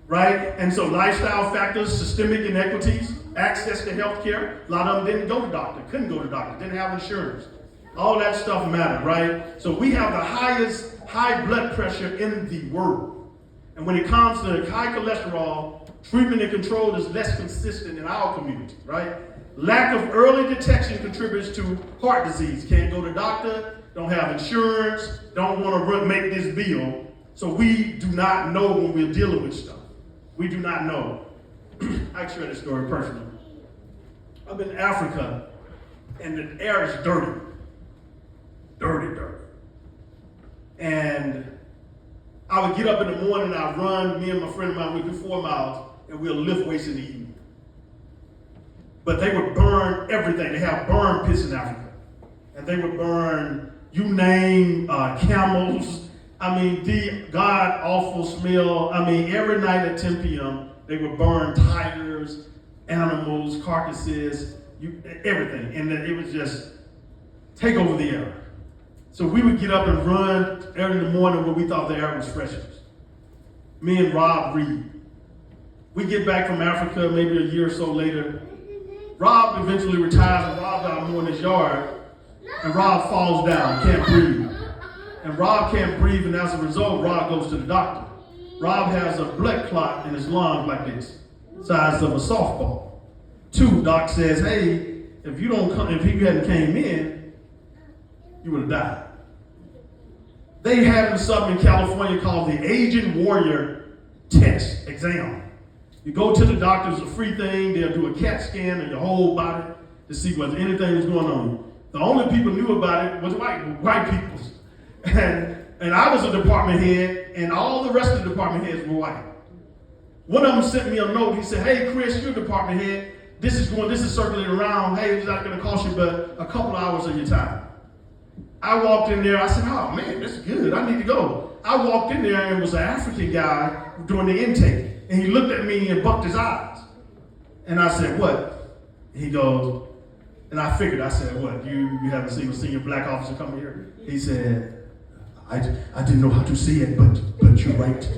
Right? And so lifestyle factors, systemic inequities, access to health care. A lot of them didn't go to doctor, couldn't go to doctor, didn't have insurance. All that stuff mattered, right? So we have the highest high blood pressure in the world. And when it comes to high cholesterol, treatment and control is less consistent in our community, right? Lack of early detection contributes to heart disease. Can't go to doctor, don't have insurance, don't want to make this bill. So we do not know when we're dealing with stuff. We do not know. I share this story personally. I'm in Africa, and the air is dirty. Dirty. And I would get up in the morning, I'd run, me and my friend of mine, we'd do 4 miles, and we'll lift weights in the evening. But they would burn everything. They have burn pits in Africa. And they would burn, you name, camels. I mean, the god-awful smell. I mean, every night at 10 p.m., they would burn tigers, animals, carcasses, everything. And then it would just take over the air. So we would get up and run early in the morning when we thought the air was freshest. Me and Rob Reed. We get back from Africa maybe a year or so later. Rob eventually retires, and Rob's out more in his yard, and Rob falls down, can't breathe. And Rob can't breathe, and as a result, Rob goes to the doctor. Rob has a blood clot in his lung like this, size of a softball. 2, doc says, hey, if you hadn't came in, you would have died. They have something in California called the Agent Warrior Test exam. You go to the doctor, it's a free thing. They'll do a CAT scan of your whole body to see whether anything was going on. The only people who knew about it was white people. And I was a department head, and all the rest of the department heads were white. One of them sent me a note. He said, hey, Chris, you're department head. This is circulating around. Hey, it's not going to cost you but a couple hours of your time. I walked in there. I said, oh, man, that's good. I need to go. I walked in there, and it was an African guy doing the intake. And he looked at me and bucked his eyes. And I said, what? He goes, and I figured, I said, what, you haven't seen a senior black officer come here? He said, I didn't know how to say it, but you're right.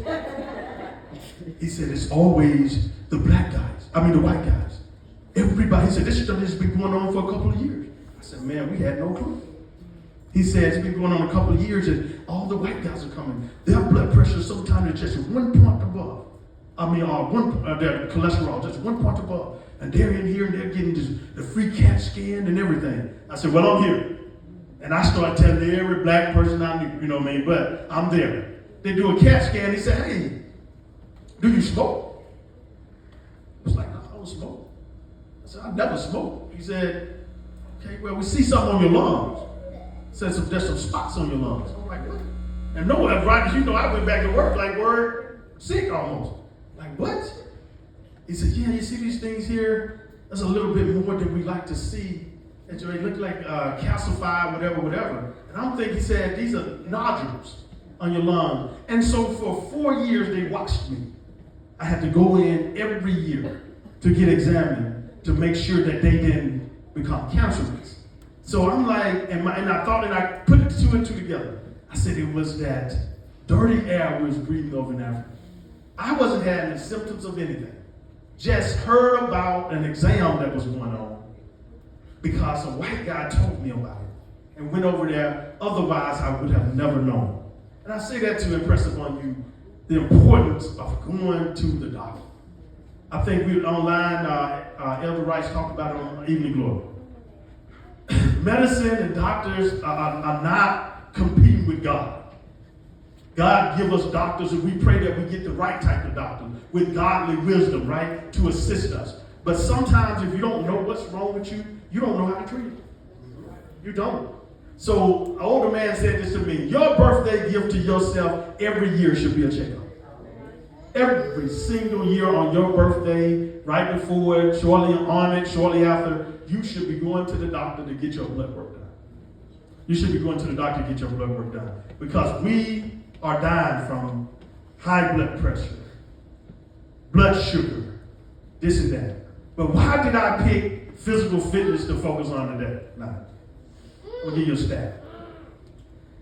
He said, it's always the black guys. I mean, the white guys. Everybody, he said, this stuff has been going on for a couple of years. I said, man, we had no clue. He said, it's been going on a couple of years, and all the white guys are coming. Their blood pressure sometimes is just 1 point above. Their cholesterol, just 1 point above. And they're in here, and they're getting the free CAT scan and everything. I said, well, I'm here. And I started telling every black person I knew, you know what I mean, but I'm there. They do a CAT scan. He said, hey, do you smoke? I was like, no, I don't smoke. I said, I never smoke. He said, okay, well, we see something on your lungs. He said, there's some spots on your lungs. I'm like, what? And no, right as you know, I went back to work like sick almost. Like, what? He said, yeah, you see these things here? That's a little bit more than we like to see. And so they look like calcified, whatever. And I'm thinking, he said, these are nodules on your lung. And so for 4 years, they watched me. I had to go in every year to get examined to make sure that they didn't become cancerous. So I'm like, and I thought, and I put it 2 and 2 together. I said it was that dirty air we was breathing over in Africa. I wasn't having the symptoms of anything. Just heard about an exam that was going on because a white guy told me about it and went over there. Otherwise, I would have never known. And I say that to impress upon you the importance of going to the doctor. I think we online, Elder Rice talked about it on Evening Glory. Medicine and doctors are not competing with God. God give us doctors, and we pray that we get the right type of doctor with godly wisdom, right, to assist us. But sometimes if you don't know what's wrong with you, you don't know how to treat it. You don't. So an older man said this to me, your birthday gift to yourself every year should be a checkup. Every single year on your birthday, right before it, shortly on it, shortly after, you should be going to the doctor to get your blood work done. You should be going to the doctor to get your blood work done. Because we are dying from high blood pressure, blood sugar, this and that. But why did I pick physical fitness to focus on today? Now, we'll give you a stat.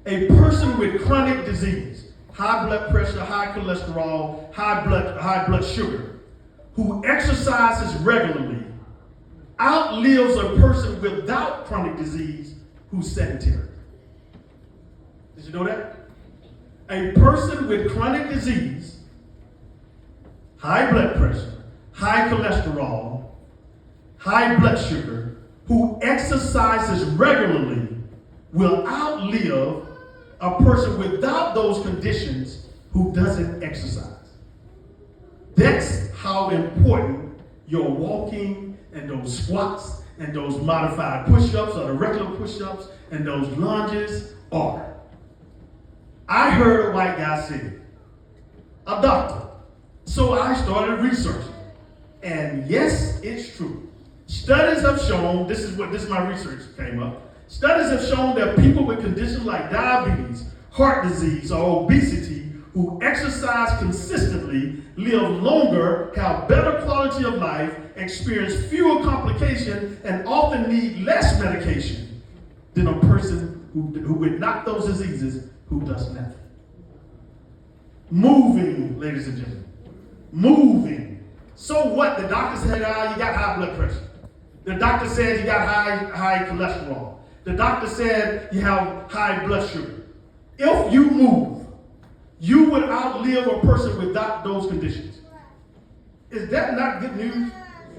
A person with chronic disease, high blood pressure, high cholesterol, high blood sugar, who exercises regularly, outlives a person without chronic disease who's sedentary. Did you know that? A person with chronic disease, high blood pressure, high cholesterol, high blood sugar, who exercises regularly will outlive a person without those conditions who doesn't exercise. That's how important your walking and those squats and those modified push-ups or the regular push-ups and those lunges are. I heard a white guy say, a doctor. So I started researching. And yes, it's true. Studies have shown, this is my research came up. Studies have shown that people with conditions like diabetes, heart disease, or obesity who exercise consistently live longer, have better quality of life, experience fewer complications, and often need less medication than a person who with not those diseases who does nothing. Moving, ladies and gentlemen. Moving. So what? The doctor said, you got high blood pressure. The doctor said you got high cholesterol. The doctor said you have high blood sugar. If you move, you would outlive a person without those conditions. Is that not good news?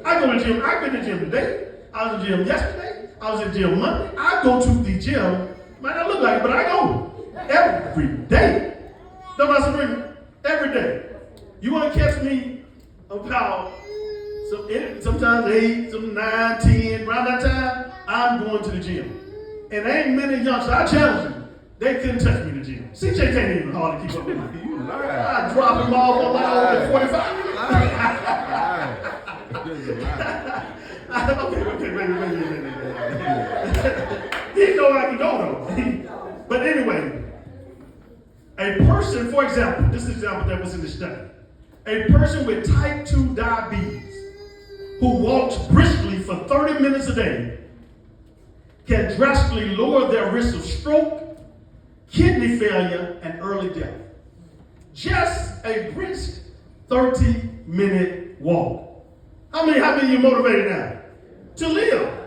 I go to the gym. I've been to the gym today. I was in the gym yesterday. I was in the gym Monday. I go to the gym. Might not look like it, but I go every day. Don't I agree? Every day. You want to catch me about sometimes 8, sometimes 9, 10, around that time, I'm going to the gym. And there ain't many youngsters, I challenge them. They couldn't touch me in the gym. CJ can't even hardly keep up with me. I drop him off on my own at 45. Okay, wait. He know I can go though. But anyway, a person, for example, this is an example that was in the study. A person with type 2 diabetes who walks briskly for 30 minutes a day can drastically lower their risk of stroke, kidney failure, and early death. Just a brisk 30-minute walk. How many of you motivated now? To live.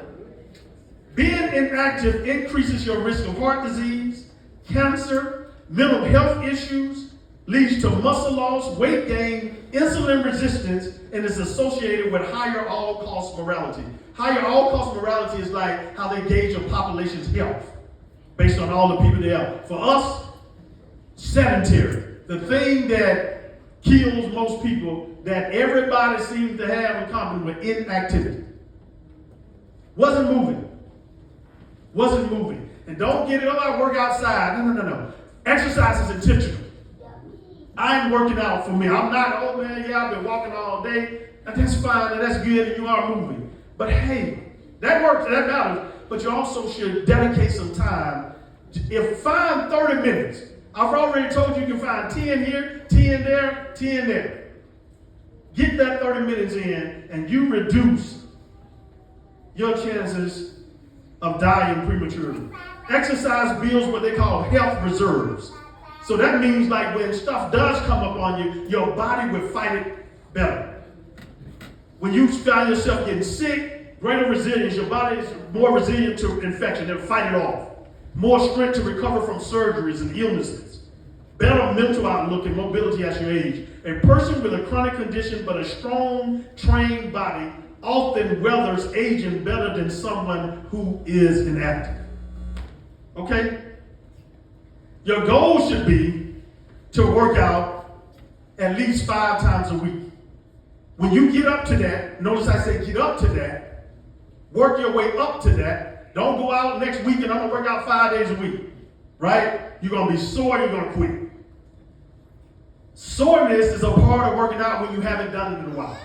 Being inactive increases your risk of heart disease, cancer, mental health issues, leads to muscle loss, weight gain, insulin resistance, and is associated with higher all-cause mortality. Higher all-cause mortality is like how they gauge a population's health based on all the people there. For us, sedentary. The thing that kills most people that everybody seems to have in common with inactivity. Wasn't moving. And don't get it, oh, I work outside. No. Exercise is intentional. I'm working out for me. I'm not, oh man, yeah, I've been walking all day. And that's fine, and that's good, and you are moving. But hey, that works, that matters. But you also should dedicate some time. Find 30 minutes. I've already told you can find 10 here, 10 there, 10 there. Get that 30 minutes in, and you reduce your chances of dying prematurely. Exercise builds what they call health reserves. So that means like when stuff does come up on you, your body will fight it better. When you find yourself getting sick, greater resilience, your body is more resilient to infection. They'll fight it off. More strength to recover from surgeries and illnesses. Better mental outlook and mobility as you age. A person with a chronic condition but a strong, trained body often weathers aging better than someone who is inactive. Okay? Your goal should be to work out at least 5 times a week. When you get up to that, notice I say get up to that, work your way up to that. Don't go out next week and I'm going to work out 5 days a week, right? You're going to be sore, you're going to quit. Soreness is a part of working out when you haven't done it in a while.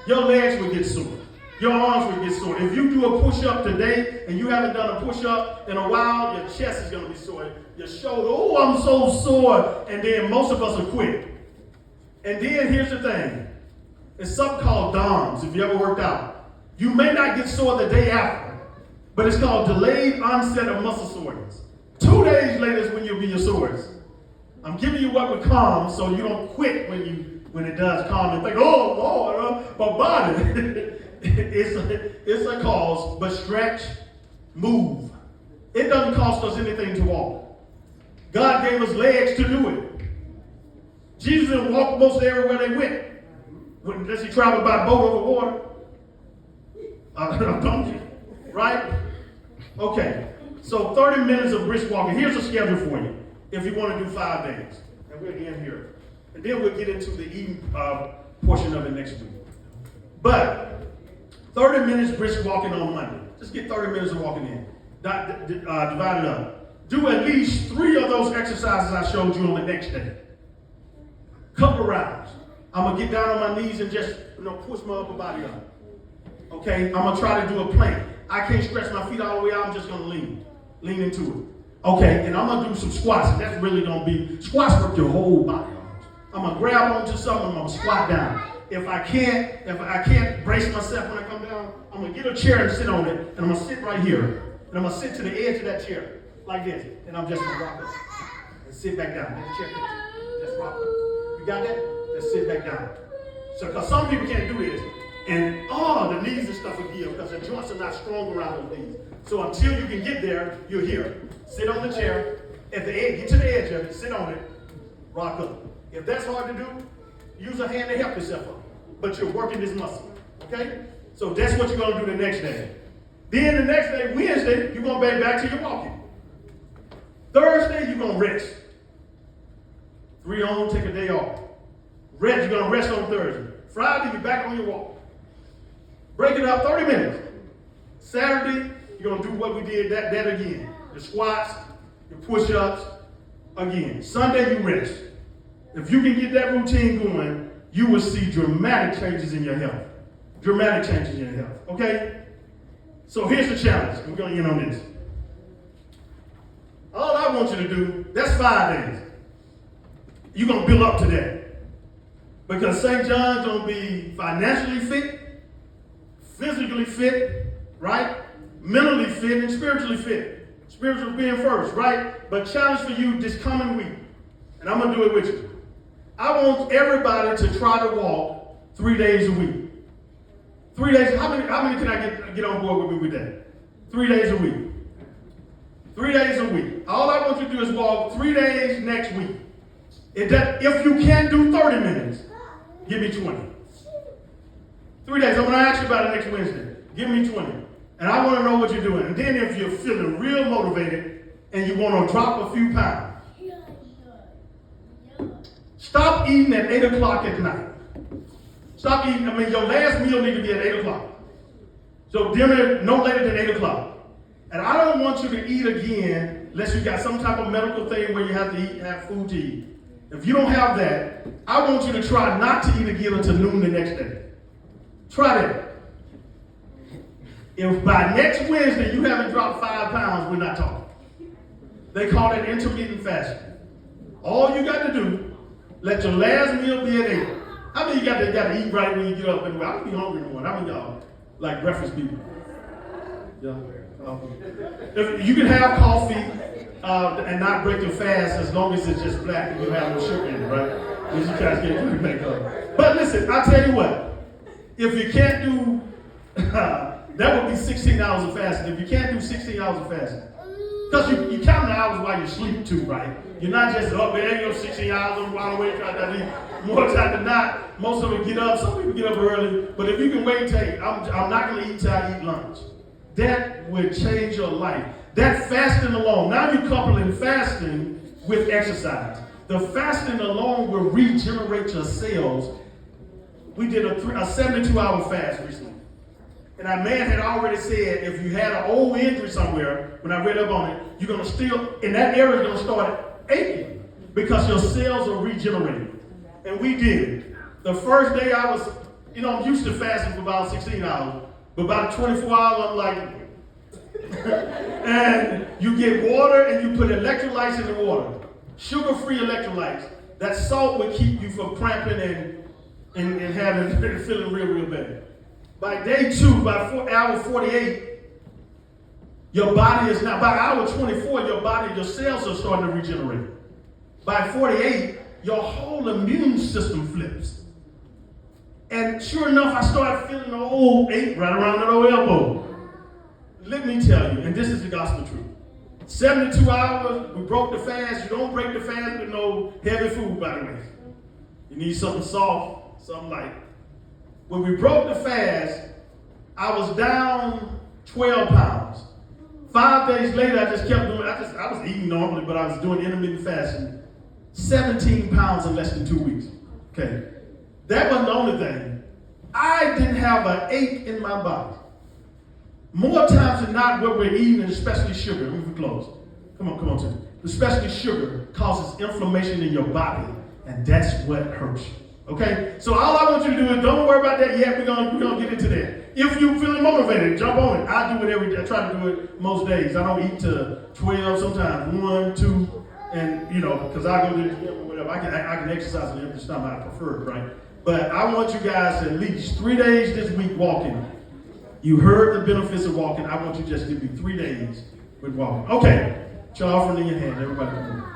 Your legs will get sore. Your arms will get sore. If you do a push-up today and you haven't done a push-up in a while, your chest is going to be sore. Your shoulder, oh, I'm so sore. And then most of us will quit. And then here's the thing. It's something called DOMS, if you ever worked out. You may not get sore the day after, but it's called delayed onset of muscle soreness. 2 days later is when you'll be your sorest. I'm giving you what would come so you don't quit when it does come and think, oh, Lord, my body. It's a cause, but stretch, move. It doesn't cost us anything to walk. God gave us legs to do it. Jesus didn't walk most everywhere they went. Unless he traveled by boat over water. Don't you? Right? Okay. So 30 minutes of brisk walking. Here's a schedule for you if you want to do 5 days. And we'll end here. And then we'll get into the eating portion of it next week. But 30 minutes brisk walking on Monday. Just get 30 minutes of walking in. Divide it up. Do at least 3 of those exercises I showed you on the next day. Couple rounds. I'm going to get down on my knees and just push my upper body up. Okay? I'm going to try to do a plank. I can't stretch my feet all the way out. I'm just going to lean into it. Okay? And I'm going to do some squats. And that's really going to be, squats work your whole body. I'm going to grab onto something. I'm going to squat down. If I can't brace myself when I come down, I'm going to get a chair and sit on it. And I'm going to sit right here. And I'm going to sit to the edge of that chair. Like this. And I'm just going to rock it. And sit back down. Let the chair just rock it. You got that? Just sit back down. So, because some people can't do this. And, the knees and stuff will give because the joints are not strong around those knees. So until you can get there, you're here. Sit on the chair. At the edge, get to the edge of it. Sit on it. Rock up. If that's hard to do, use a hand to help yourself up. But you're working this muscle. Okay? So that's what you're going to do the next day. Then the next day, Wednesday, you're going to be back to your walking. Thursday, you're going to rest. 3 on, take a day off. Rest, you're going to rest on Thursday. Friday, you're back on your walk. Break it up 30 minutes. Saturday, you're going to do what we did that again. The squats, your push-ups, again. Sunday, you rest. If you can get that routine going, you will see dramatic changes in your health. Dramatic changes in your health. Okay? So here's the challenge. We're going to end on this. All I want you to do, that's 5 days. You're going to build up to that. Because St. John's going to be financially fit, physically fit, right? Mentally fit, and spiritually fit. Spiritual being first, right? But challenge for you this coming week, and I'm going to do it with you. I want everybody to try to walk 3 days a week. 3 days. How many can I get on board with me with that? 3 days a week. 3 days a week. All I want you to do is walk 3 days next week. If you can't do 30 minutes, give me 20. 3 days. I'm going to ask you about it next Wednesday. Give me 20. And I want to know what you're doing. And then if you're feeling real motivated and you want to drop a few pounds, stop eating at 8 o'clock at night. Stop eating. Your last meal need to be at 8 o'clock. So dinner no later than 8 o'clock. And I don't want you to eat again unless you got some type of medical thing where you have to have food to eat. If you don't have that, I want you to try not to eat again until noon the next day. Try that. If by next Wednesday you haven't dropped 5 pounds, we're not talking. They call it intermittent fasting. All you got to do, let your last meal be at 8. How many you got to eat right when you get up? And I don't be hungry no more. How many y'all like breakfast people? Yeah. If you can have coffee and not break your fast as long as it's just black and you have no sugar in it, right? Because you guys get food back up. But listen, I'll tell you what. If you can't do, that would be 16 hours of fasting. If you can't do 16 hours of fasting, because you count the hours while you sleep too, right? You're not just up there, you know, 16 hours on while awake, trying to eat. More time than not, most of them get up. Some people get up early, but if you can wait till I'm not going to eat till I eat lunch. That would change your life. That fasting alone, now you're coupling fasting with exercise. The fasting alone will regenerate your cells. We did a 72-hour fast recently. And our man had already said if you had an old injury somewhere, when I read up on it, you're going to still, in that area, you're going to start aching because your cells are regenerating. And we did it. The first day I was, I'm used to fasting for about 16 hours. But about 24 hours, I'm like, and you get water and you put electrolytes in the water. Sugar-free electrolytes. That salt would keep you from cramping and having feeling real, real bad. By day 2, by hour 48, your body is now, by hour 24, your cells are starting to regenerate. By 48, your whole immune system flips. And sure enough, I started feeling the old ache right around that old elbow. Let me tell you, and this is the gospel truth. 72 hours, we broke the fast. You don't break the fast with no heavy food, by the way. You need something soft, something light. When we broke the fast, I was down 12 pounds. 5 days later, I just kept doing, I was eating normally, but I was doing intermittent fasting. 17 pounds in less than 2 weeks. Okay. That wasn't the only thing. I didn't have an ache in my body. More times than not, what we're eating, and especially sugar, move it close. Come on, Tim. Especially sugar causes inflammation in your body, and that's what hurts you. Okay? So all I want you to do is don't worry about that yet. We're gonna get into that. If you're feeling motivated, jump on it. I do it every day. I try to do it most days. I don't eat till 12, sometimes 1, 2, and because I go to the gym or whatever. I can exercise on every stomach. I prefer it, right? But I want you guys to at least 3 days this week walking. You heard the benefits of walking. I want you just to give me 3 days with walking. Okay. Your offering in your hand. Everybody come on.